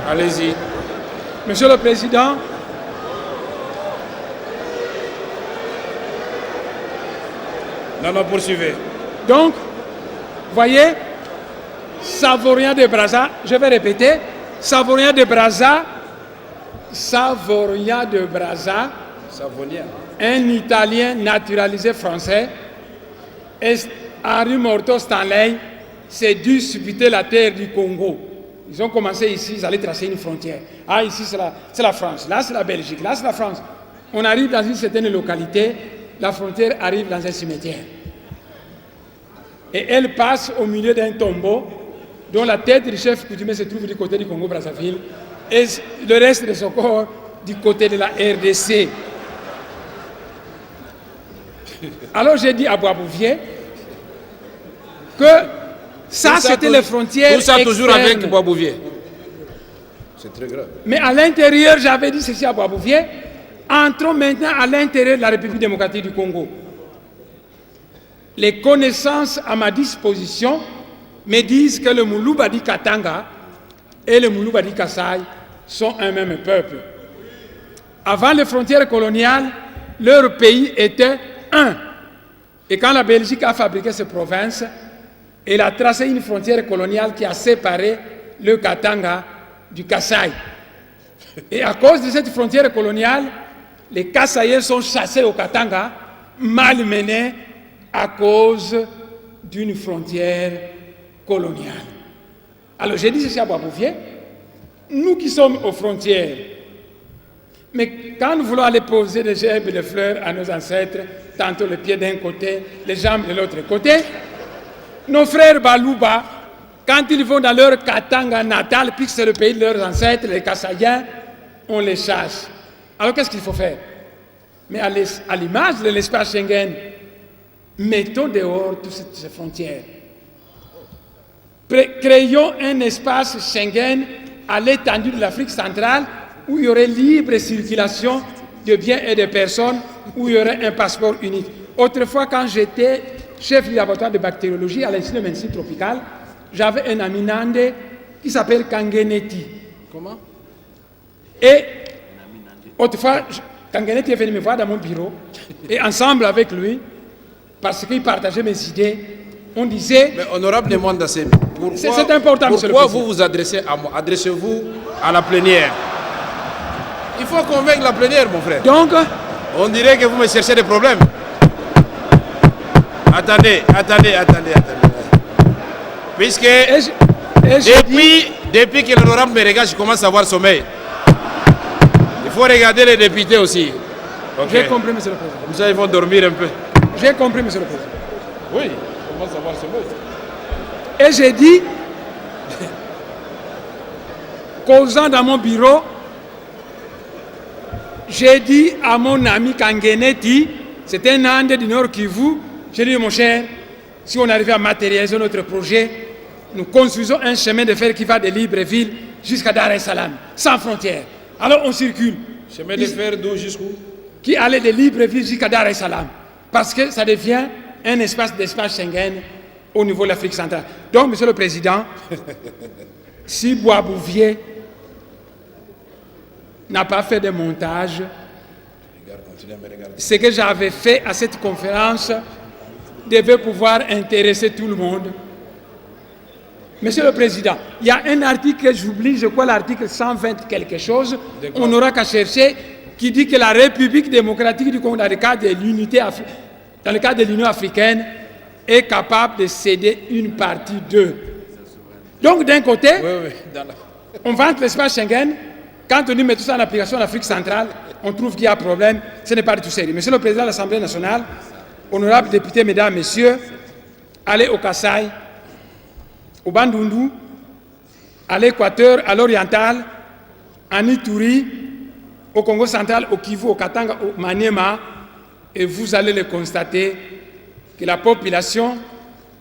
Allez-y. Monsieur le Président, non, poursuivez. Donc, voyez, Savorien de Brazza, je vais répéter, Savorien de Brazza, un Italien naturalisé français, et Henri Morton Stanley s'est dû disputer la terre du Congo. Ils ont commencé ici, ils allaient tracer une frontière. Ah, ici c'est la France, là c'est la Belgique, là c'est la France. On arrive dans une certaine localité, la frontière arrive dans un cimetière. Et elle passe au milieu d'un tombeau dont la tête du chef coutumier se trouve du côté du Congo-Brazzaville et le reste de son corps du côté de la RDC. Alors j'ai dit à Boisbouvier que ça c'était les frontières tout ça toujours externes. avec Boisbouvier. C'est très grave. Mais à l'intérieur, j'avais dit ceci à Boisbouvier, entrons maintenant à l'intérieur de la République démocratique du Congo. Les connaissances à ma disposition me disent que le Moulou-Badi Katanga et le Moulou-Badi Kasaï sont un même peuple. Avant les frontières coloniales, leur pays était un. Et quand la Belgique a fabriqué ces provinces, elle a tracé une frontière coloniale qui a séparé le Katanga du Kasaï. Et à cause de cette frontière coloniale, les Kasaïens sont chassés au Katanga, malmenés à cause d'une frontière coloniale. Alors j'ai dit ceci à Boisbouvier, nous qui sommes aux frontières, Mais quand nous voulons aller poser des gerbes de fleurs à nos ancêtres, tantôt les pieds d'un côté, les jambes de l'autre côté, nos frères Balouba, quand ils vont dans leur Katanga natal, puisque c'est le pays de leurs ancêtres, les Kassaïens, on les chasse. Alors qu'est-ce qu'il faut faire? Mais à l'image de l'espace Schengen, mettons dehors toutes ces frontières. Créons un espace Schengen à l'étendue de l'Afrique centrale où il y aurait libre circulation de biens et de personnes, où il y aurait un passeport unique. Autrefois, quand j'étais chef du laboratoire de bactériologie à l'Institut de médecine tropicale, j'avais un ami nandais qui s'appelle Kangeneti. Comment? Et autrefois, Kangeneti est venu me voir dans mon bureau, et ensemble avec lui, parce qu'il partageait mes idées, on disait... Mais honorable demande à c'est important, monsieur le Pourquoi président. vous vous adressez à moi? Adressez-vous à la plénière. Il faut convaincre la plénière, mon frère. Donc, On dirait que vous me cherchez des problèmes. Attendez. Puisque depuis que l'honorable me regarde, je commence à avoir sommeil. Il faut regarder les députés aussi. Ok. j'ai compris, monsieur le président. Comme ça, ils vont dormir un peu. J'ai compris, monsieur le président. Oui, je commence à avoir sommeil. Et j'ai dit, causant dans mon bureau, j'ai dit à mon ami Kangeneti, c'était un Ande du Nord Kivu, j'ai dit, mon cher, si on arrive à matérialiser notre projet, nous construisons un chemin de fer qui va de Libreville jusqu'à Dar es Salaam, sans frontières. Alors on circule. Chemin de fer d'où jusqu'où? Qui allait de Libreville jusqu'à Dar es Salaam. Parce que ça devient un espace Schengen au niveau de l'Afrique centrale. Donc, monsieur le président, si Boisbouvier n'a pas fait de montage, ce que j'avais fait à cette conférence devait pouvoir intéresser tout le monde. Monsieur le Président, il y a un article que j'oublie, je crois l'article 120 quelque chose, on n'aura qu'à chercher, qui dit que la République démocratique du Congo, dans le cadre de l'Union africaine, est capable de céder une partie d'eux. Donc d'un côté, on vante l'espace Schengen, quand on dit met tout ça en application en Afrique centrale, on trouve qu'il y a un problème, ce n'est pas du tout sérieux. Monsieur le Président de l'Assemblée nationale, honorables députés, mesdames, messieurs, allez au Kasaï, au Bandundu, à l'Équateur, à l'Oriental, en Ituri, au Congo central, au Kivu, au Katanga, au Maniema, et vous allez le constater que la population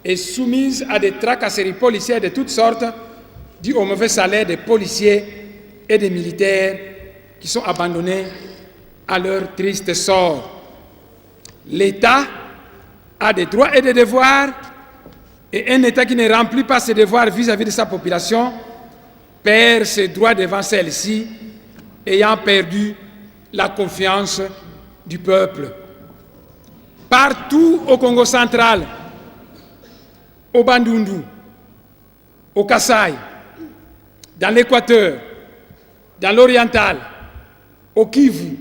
est soumise à des tracasseries policières de toutes sortes, dues au mauvais salaire des policiers et des militaires qui sont abandonnés à leur triste sort. L'État a des droits et des devoirs, et un État qui ne remplit pas ses devoirs vis-à-vis de sa population perd ses droits devant celle-ci, ayant perdu la confiance du peuple. Partout au Congo central, au Bandundu, au Kasaï, dans l'Équateur, dans l'Oriental, au Kivu,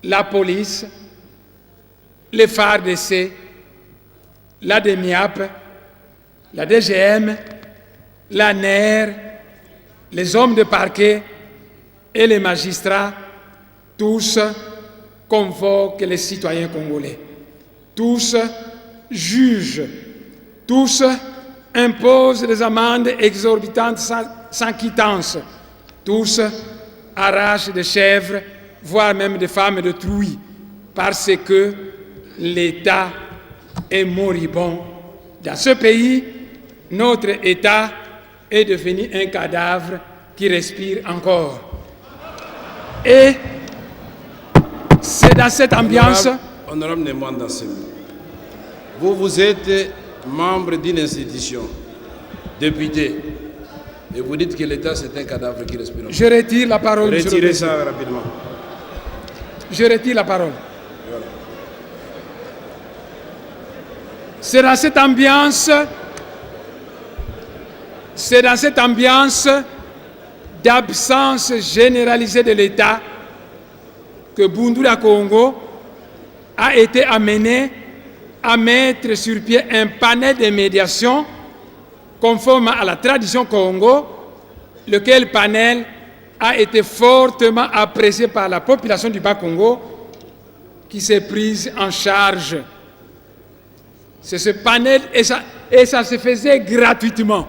la police, les FARDC, la DEMIAP, la DGM, la NER, les hommes de parquet et les magistrats, tous convoquent les citoyens congolais. Tous jugent, tous imposent des amendes exorbitantes sans quittance, tous arrachent des chèvres, voire même des femmes de trouille, parce que l'État est moribond. Dans ce pays, notre État est devenu un cadavre qui respire encore. Et c'est dans cette ambiance... Honorable Nemanda Semi, vous êtes membre d'une institution, député, et vous dites que l'État c'est un cadavre qui respire encore. Je retire la parole. Retirez ça rapidement. Je retire la parole. Voilà. C'est dans cette ambiance d'absence généralisée de l'État que Bundula Congo a été amené à mettre sur pied un panel de médiation conforme à la tradition Congo, lequel panel a été fortement apprécié par la population du Bas-Congo qui s'est prise en charge. C'est ce panel, et ça se faisait gratuitement.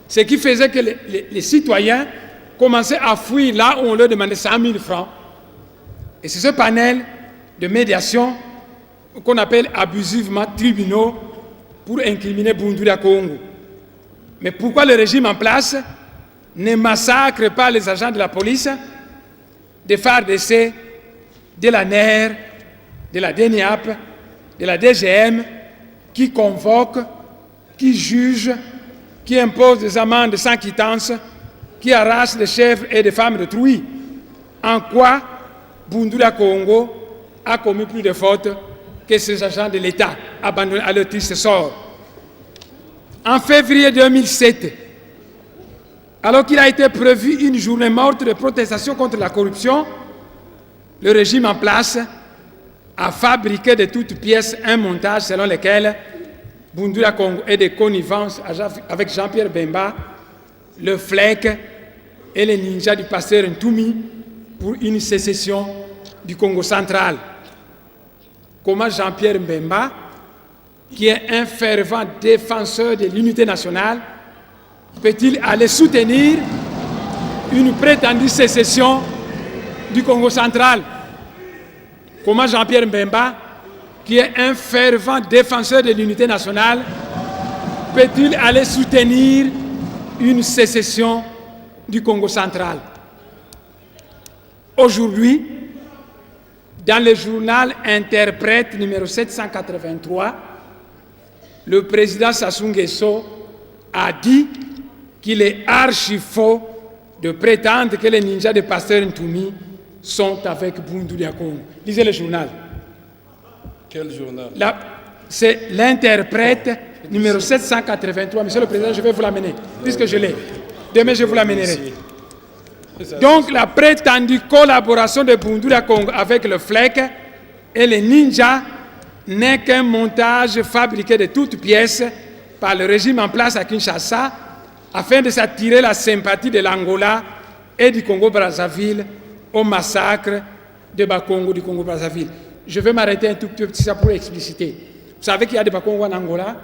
Ce qui faisait que les citoyens commençaient à fuir là où on leur demandait 100 000 francs. Et c'est ce panel de médiation qu'on appelle abusivement tribunaux pour incriminer Bundouria Congo. Mais pourquoi le régime en place ne massacre pas les agents de la police, des FARDC, de la NER, de la DENIAP, de la DGM, qui convoquent, qui jugent, qui imposent des amendes sans quittance, qui arrachent des chèvres et des femmes d'autrui? En quoi Bundouria Congo a commis plus de fautes que ces agents de l'État abandonnés à leur triste sort? En février 2007, alors qu'il a été prévu une journée morte de protestation contre la corruption, le régime en place a fabriqué de toutes pièces un montage selon lequel Bundouria Congo est de connivence avec Jean-Pierre Bemba, le FLEC et les ninjas du pasteur Ntoumi pour une sécession du Congo central. Comment Jean-Pierre Bemba, qui est un fervent défenseur de l'unité nationale, peut-il aller soutenir une prétendue sécession du Congo central? Comment Jean-Pierre Bemba, qui est un fervent défenseur de l'unité nationale, peut-il aller soutenir une sécession du Congo central? Aujourd'hui, dans le journal Interprète numéro 783, le président Sassou Nguesso a dit qu'il est archi faux de prétendre que les ninjas de Pasteur Ntoumi sont avec Bundouria Congo. Lisez le journal. Quel journal? C'est l'Interprète numéro 783. Monsieur le Président, je vais vous l'amener, puisque je l'ai. Demain, je vous l'amènerai. Donc, la prétendue collaboration de Bundouria Congo avec le FLEC et les ninjas n'est qu'un montage fabriqué de toutes pièces par le régime en place à Kinshasa afin de s'attirer la sympathie de l'Angola et du Congo-Brazzaville au massacre de Bakongo du Congo-Brazzaville. Je vais m'arrêter un tout petit peu pour expliciter. Vous savez qu'il y a des Bakongo en Angola,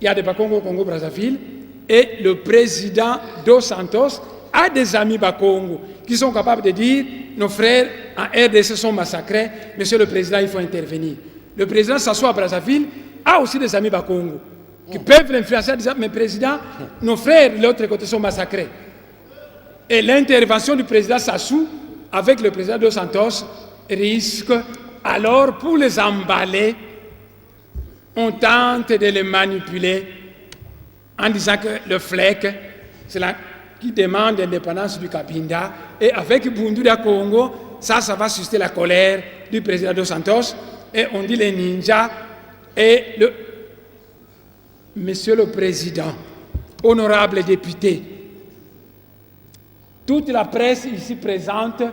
il y a des Bakongo au Congo-Brazzaville, et le président Dos Santos a des amis Bakongo qui sont capables de dire nos frères en RDC sont massacrés, monsieur le président, il faut intervenir. Le président Sassou à Brazzaville a aussi des amis Bakongo qui peuvent l'influencer en disant mais président, nos frères de l'autre côté sont massacrés. Et l'intervention du président Sassou avec le président Dos Santos risque alors, pour les emballer, on tente de les manipuler en disant que le FLEC, c'est là qui demande l'indépendance du Cabinda, et avec Bundouria Congo, ça va susciter la colère du président Dos Santos, et on dit les ninjas, et Monsieur le Président, honorables députés, toute la presse ici présente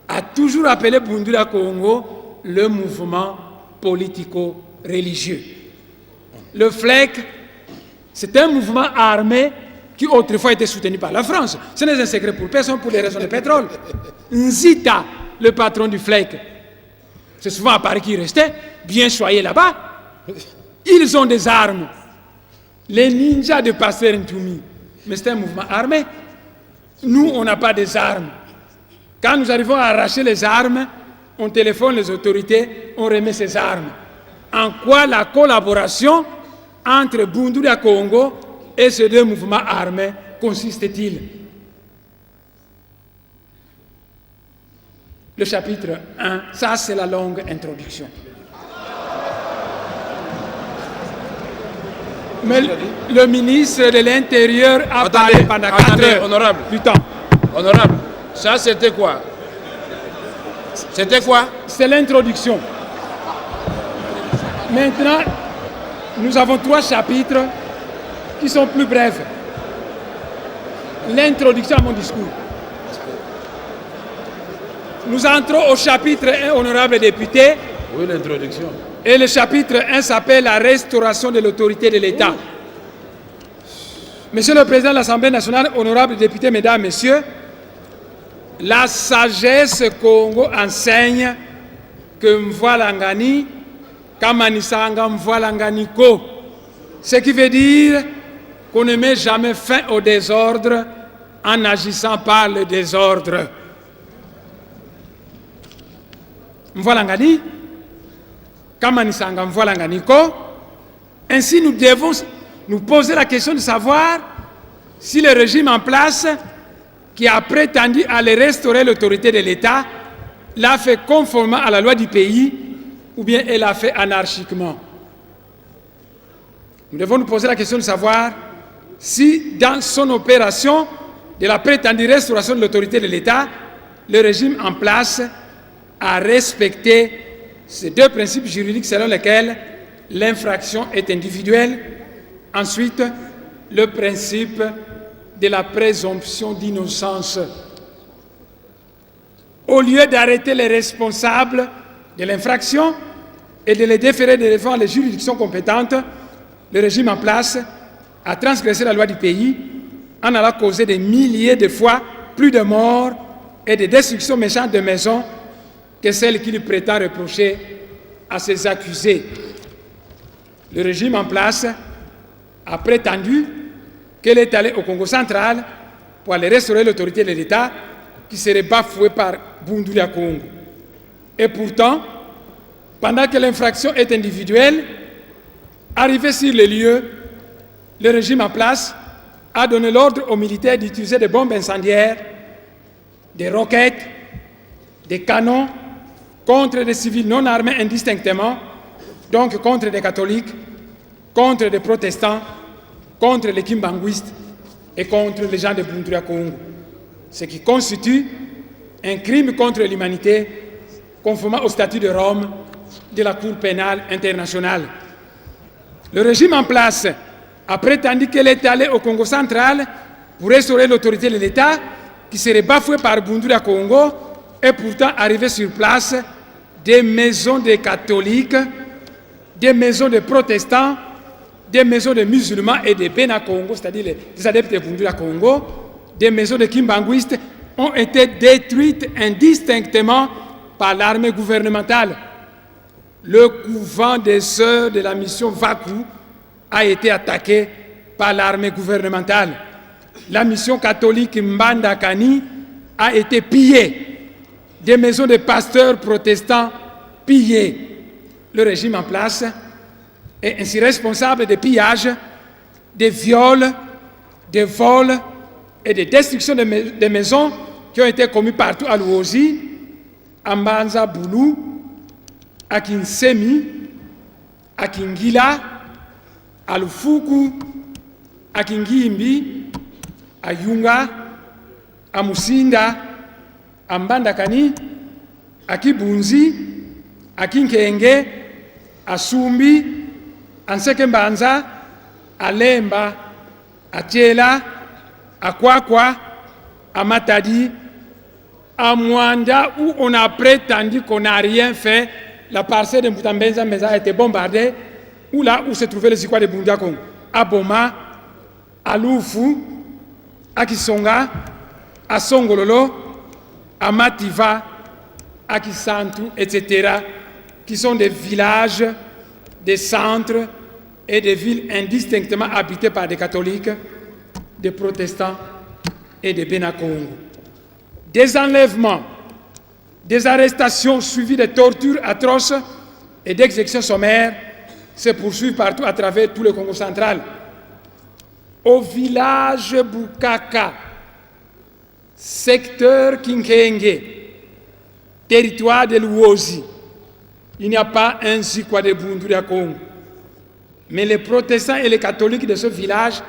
a toujours appelé Bundouria Congo le mouvement politico-religieux. Le FLEC, c'est un mouvement armé qui autrefois était soutenu par la France. Ce n'est un secret pour personne pour les raisons de pétrole. Nzita, le patron du FLEC, c'est souvent à Paris qu'il restait, bien choyé là-bas. Ils ont des armes. Les ninjas de Pasteur Ntoumi, mais c'est un mouvement armé. Nous, on n'a pas des armes. Quand nous arrivons à arracher les armes, on téléphone les autorités, on remet ces armes. En quoi la collaboration entre Bundouria Congo et ces deux mouvements armés consiste-t-il? Le chapitre 1, ça c'est la longue introduction. Mais le ministre de l'Intérieur a parlé pendant 4 heures honorable. Du temps. Honorable, ça c'était quoi? C'était quoi? C'est l'introduction. Maintenant, nous avons 3 chapitres qui sont plus brefs. L'introduction à mon discours. Nous entrons au chapitre 1, honorable député. Oui, l'introduction. Et le chapitre 1 s'appelle la restauration de l'autorité de l'État. Monsieur le Président de l'Assemblée nationale, honorables députés, mesdames, messieurs, La sagesse Congo enseigne que Mvoilangani, Kamanisanga Mvoilangani Ko. Ce qui veut dire qu'on ne met jamais fin au désordre en agissant par le désordre. Mvoilangani, Kamanisanga Mvoilangani Ko. Ainsi, nous devons nous poser la question de savoir si le régime en place qui a prétendu aller restaurer l'autorité de l'État l'a fait conformément à la loi du pays ou bien elle l'a fait anarchiquement. Nous devons nous poser la question de savoir si dans son opération de la prétendue restauration de l'autorité de l'État, le régime en place a respecté ces deux principes juridiques selon lesquels l'infraction est individuelle. Ensuite, le principe de la présomption d'innocence. Au lieu d'arrêter les responsables de l'infraction et de les déférer devant les juridictions compétentes, le régime en place a transgressé la loi du pays en allant causer des milliers de fois plus de morts et de destructions méchantes de maisons que celles qu'il prétend reprocher à ses accusés. Le régime en place a prétendu qu'elle est allée au Congo central pour aller restaurer l'autorité de l'État qui serait bafouée par Bundulia Congo. Et pourtant, pendant que l'infraction est individuelle, arrivé sur les lieux, le régime en place a donné l'ordre aux militaires d'utiliser des bombes incendiaires, des roquettes, des canons contre des civils non armés indistinctement, donc contre des catholiques, contre des protestants, contre les kimbanguistes et contre les gens de Bundulia Congo, ce qui constitue un crime contre l'humanité conformément au statut de Rome de la Cour pénale internationale. Le régime en place a prétendu qu'elle est allée au Congo central pour restaurer l'autorité de l'État qui serait bafouée par Bundulia Congo et pourtant arrivé sur place des maisons de catholiques, des maisons de protestants, des maisons de musulmans et de Bena Congo, c'est-à-dire des adeptes de Bundulia Congo, des maisons de kimbanguistes ont été détruites indistinctement par l'armée gouvernementale. Le couvent des sœurs de la mission Vaku a été attaqué par l'armée gouvernementale. La mission catholique Mbandakani a été pillée. Des maisons de pasteurs protestants pillées. Le régime en place est ainsi responsable des pillages, des viols, des vols et des destructions de maisons qui ont été commis partout à Luozi, à Mbanza Boulou, à Kinsemi, à Kingila, à Lufuku, à Kingimbi, à Yunga, à Musinda, à Mbandakani, à Kibunzi, à Kinkenge, à Sumbi, à Nsekembanza, à Lemba, à Tchela, à Kwakwa, à Matadi, à Mwanda, où on a prétendu qu'on n'a rien fait. La parcelle de Mbutambenza a été bombardée, où là où se trouvaient les Ikwa de Bundulia Congo, à Boma, à Lufu, à Kisonga, à Songololo, à Mativa, à Kisantu, etc., qui sont des villages, des centres et des villes indistinctement habitées par des catholiques, des protestants et des Bena Congo. Des enlèvements, des arrestations suivies de tortures atroces et d'exécutions sommaires se poursuivent partout à travers tout le Congo central. Au village Bukaka, secteur Kinkenge, territoire de Luozi, il n'y a pas un Zikwa de Bundulia Congo. Mais les protestants et les catholiques de ce village,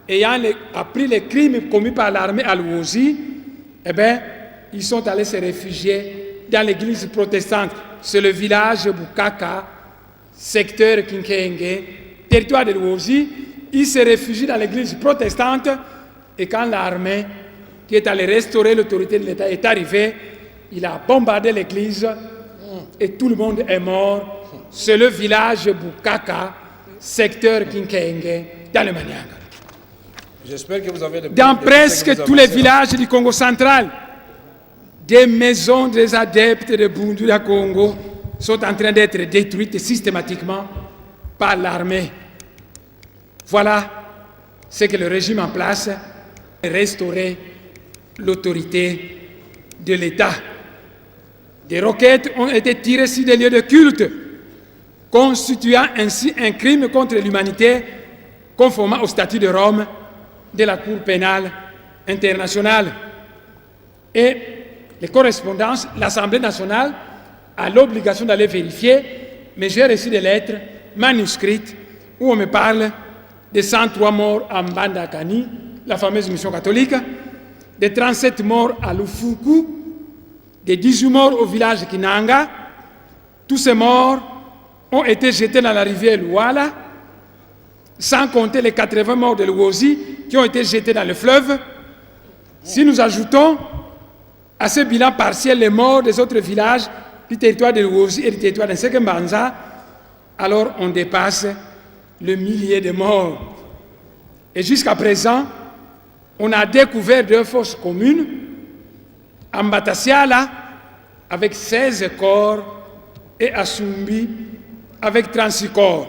ayant appris les crimes commis par l'armée à Luozi, eh bien, ils sont allés se réfugier dans l'église protestante. C'est le village Bukaka, secteur Kinkenge, territoire de Luozi. Ils se réfugient dans l'église protestante et quand l'armée qui est allée restaurer l'autorité de l'État est arrivée, il a bombardé l'église et tout le monde est mort. C'est le village Bukaka, secteur Kinkenge, dans le Manianga. J'espère que vous avez Dans presque tous les villages du Congo central, des maisons des adeptes de Bundula Congo sont en train d'être détruites systématiquement par l'armée. Voilà ce que le régime en place a restauré l'autorité de l'État. Des roquettes ont été tirées sur des lieux de culte, constituant ainsi un crime contre l'humanité conformément au statut de Rome de la Cour pénale internationale. Et les correspondances, l'Assemblée nationale a l'obligation d'aller vérifier, mais j'ai reçu des lettres manuscrites où on me parle de 103 morts en Bandakani, la fameuse mission catholique, de 37 morts à Lufuku, de 18 morts au village Kinanga. Tous ces morts ont été jetés dans la rivière Luala, sans compter les 80 morts de Luozi qui ont été jetés dans le fleuve. Si nous ajoutons à ce bilan partiel les morts des autres villages du territoire de Luozi et du territoire de Nsekembanza, alors on dépasse le millier de morts. Et jusqu'à présent, on a découvert 2 fosses communes, à Mbatasiala avec 16 corps et à Sumbi avec 36 corps.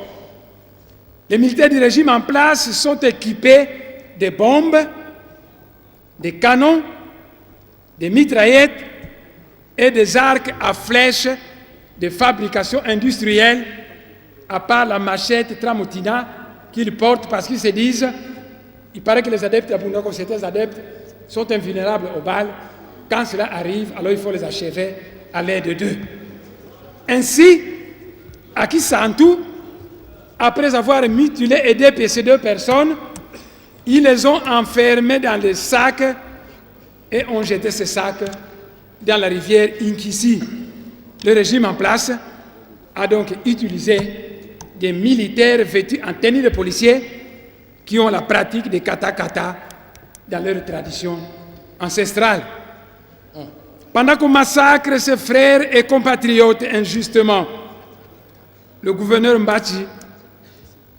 Les militaires du régime en place sont équipés de bombes, des canons, des mitraillettes et des arcs à flèches de fabrication industrielle, à part la machette Tramutina qu'ils portent parce qu'ils se disent, il paraît que les adeptes d'Abundako, certains adeptes, sont invulnérables aux balles. Quand cela arrive, alors il faut les achever à l'aide d'eux. Ainsi, à Kisantu, après avoir mutilé et dépecé 2 personnes, ils les ont enfermés dans des sacs et ont jeté ces sacs dans la rivière Inkisi. Le régime en place a donc utilisé des militaires vêtus en tenue de policiers qui ont la pratique des kata-kata dans leur tradition ancestrale. Pendant qu'on massacre ses frères et compatriotes injustement, le gouverneur Mbachi,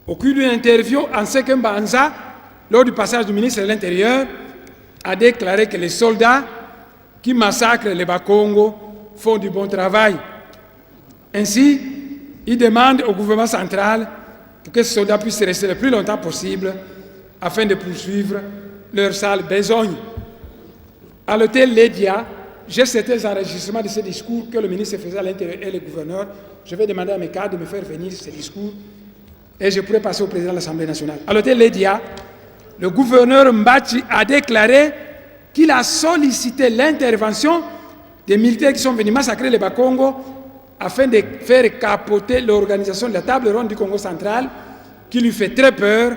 au cours d'une interview en Sekembanza, lors du passage du ministre de l'Intérieur, a déclaré que les soldats qui massacrent les Bakongo font du bon travail. Ainsi, il demande au gouvernement central que ces soldats puissent rester le plus longtemps possible afin de poursuivre leur sale besogne. À l'hôtel Ledia, j'ai certains enregistrements de ces discours que le ministre faisait à l'Intérieur et le gouverneur. Je vais demander à mes cadres de me faire venir ces discours et je pourrai passer au président de l'Assemblée nationale. À l'hôtel Ledia, le gouverneur Mbachi a déclaré qu'il a sollicité l'intervention des militaires qui sont venus massacrer les Bakongo afin de faire capoter l'organisation de la table ronde du Congo central qui lui fait très peur,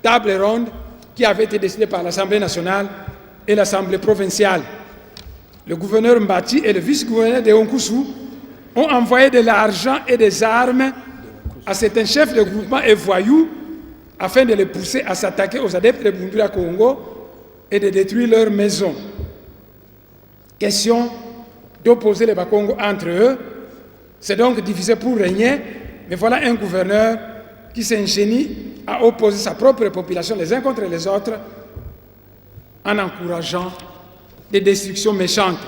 table ronde qui avait été décidée par l'Assemblée nationale et l'Assemblée provinciale. Le gouverneur Mbachi et le vice-gouverneur de Onkusu ont envoyé de l'argent et des armes à certains chefs de groupement et voyous afin de les pousser à s'attaquer aux adeptes de Bundula Congo et de détruire leurs maisons. Question d'opposer les Bakongo entre eux, c'est donc diviser pour régner, mais voilà un gouverneur qui s'ingénie à opposer sa propre population les uns contre les autres en encourageant des destructions méchantes.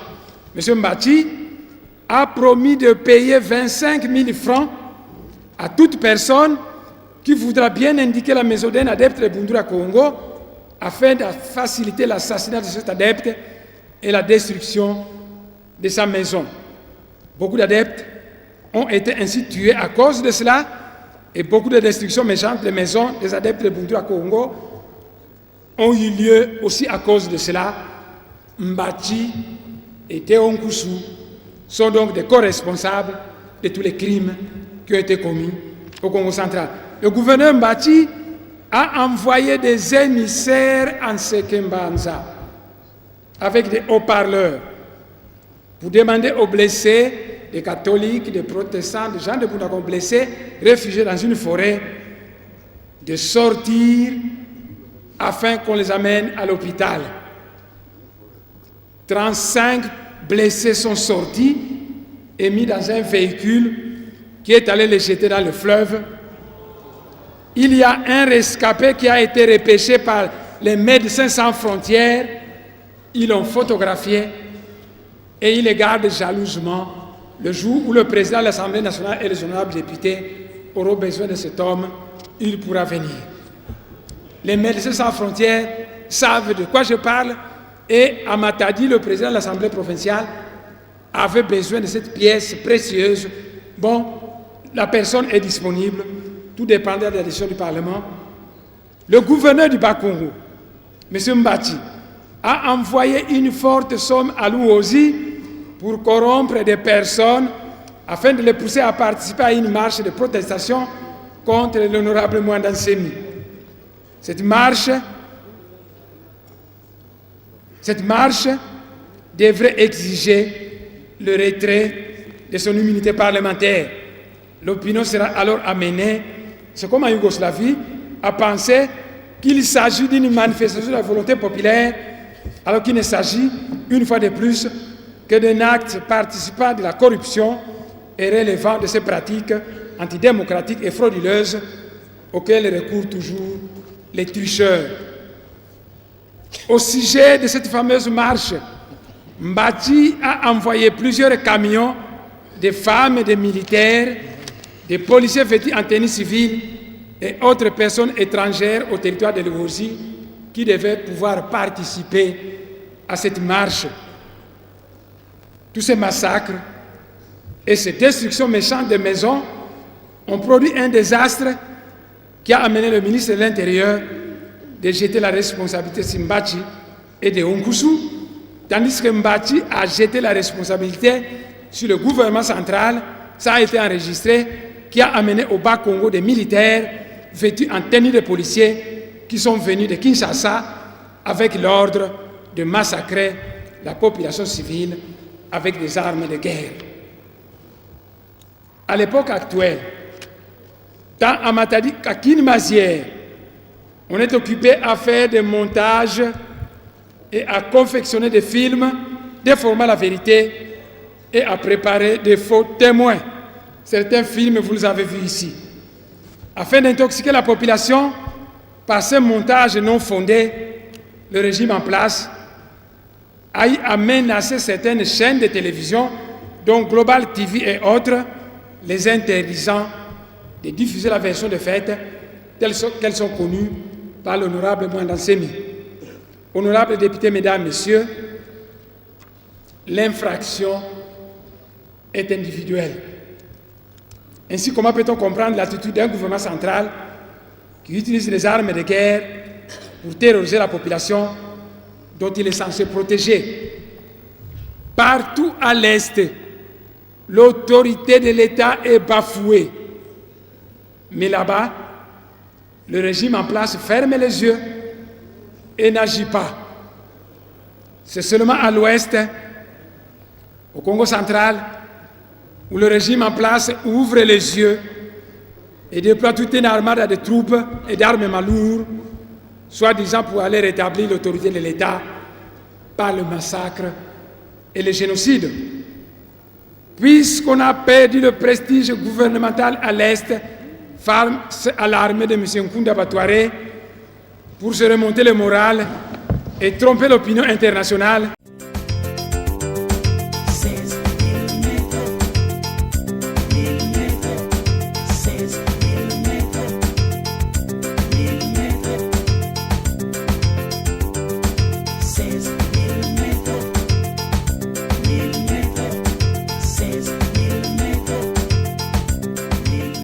M. Mbachi a promis de payer 25 000 francs à toute personne qui voudra bien indiquer la maison d'un adepte de Bundula Congo afin de faciliter l'assassinat de cet adepte et la destruction de sa maison. Beaucoup d'adeptes ont été ainsi tués à cause de cela et beaucoup de destructions méchantes des maisons des adeptes de Bundula Congo ont eu lieu aussi à cause de cela. Mbachi et Teonkusu sont donc des co-responsables de tous les crimes qui ont été commis au Congo central. Le gouverneur Mbachi a envoyé des émissaires en Sekembanza avec des haut-parleurs pour demander aux blessés, des catholiques, des protestants, des gens de Bundula Congo blessés, réfugiés dans une forêt, de sortir afin qu'on les amène à l'hôpital. 35 blessés sont sortis et mis dans un véhicule qui est allé les jeter dans le fleuve. Il y a un rescapé qui a été repêché par les Médecins sans frontières. Ils l'ont photographié et il les garde jalousement le jour où le président de l'Assemblée nationale et les honorables députés auront besoin de cet homme, il pourra venir. Les Médecins sans frontières savent de quoi je parle et à Matadi, le président de l'Assemblée provinciale avait besoin de cette pièce précieuse. Bon, la personne est disponible, tout dépendant de la décision du Parlement. Le gouverneur du Bas-Congo, M. Mbati, a envoyé une forte somme à Louosi pour corrompre des personnes afin de les pousser à participer à une marche de protestation contre l'honorable Mwanda Nsemi. Cette marche devrait exiger le retrait de son immunité parlementaire. L'opinion sera alors amenée, c'est comme en Yougoslavie, à penser qu'il s'agit d'une manifestation de la volonté populaire, alors qu'il ne s'agit, une fois de plus, que d'un acte participant de la corruption et relevant de ces pratiques antidémocratiques et frauduleuses auxquelles recourent toujours les tricheurs. Au sujet de cette fameuse marche, Mbati a envoyé plusieurs camions de femmes et de militaires, des policiers vêtus en tenue civile et autres personnes étrangères au territoire de Louosi qui devaient pouvoir participer à cette marche. Tous ces massacres et ces destructions méchantes de maisons ont produit un désastre qui a amené le ministre de l'Intérieur de jeter la responsabilité sur Mbati et de Onkusu, tandis que Mbati a jeté la responsabilité sur le gouvernement central. Ça a été enregistré, qui a amené au Bas-Congo des militaires vêtus en tenue de policiers qui sont venus de Kinshasa avec l'ordre de massacrer la population civile avec des armes de guerre. À l'époque actuelle, tant à Matadi qu'à Kinmazière, on est occupé à faire des montages et à confectionner des films, déformant la vérité et à préparer des faux témoins. Certains films, vous les avez vus ici. Afin d'intoxiquer la population par ces montages non fondés, le régime en place a menacé certaines chaînes de télévision, dont Global TV et autres, les interdisant de diffuser la version de fait qu'elles sont connues par l'honorable Mwanda Nsemi. Honorables députés, mesdames, messieurs, l'infraction est individuelle. Ainsi, comment peut-on comprendre l'attitude d'un gouvernement central qui utilise les armes de guerre pour terroriser la population dont il est censé protéger? Partout à l'Est, l'autorité de l'État est bafouée. Mais là-bas, le régime en place ferme les yeux et n'agit pas. C'est seulement à l'Ouest, au Congo central, où le régime en place ouvre les yeux et déploie toute une armada de troupes et d'armements lourds, soi-disant pour aller rétablir l'autorité de l'État par le massacre et le génocide. Puisqu'on a perdu le prestige gouvernemental à l'Est, face à l'armée de M. Nkunda Batouaré, pour se remonter le moral et tromper l'opinion internationale,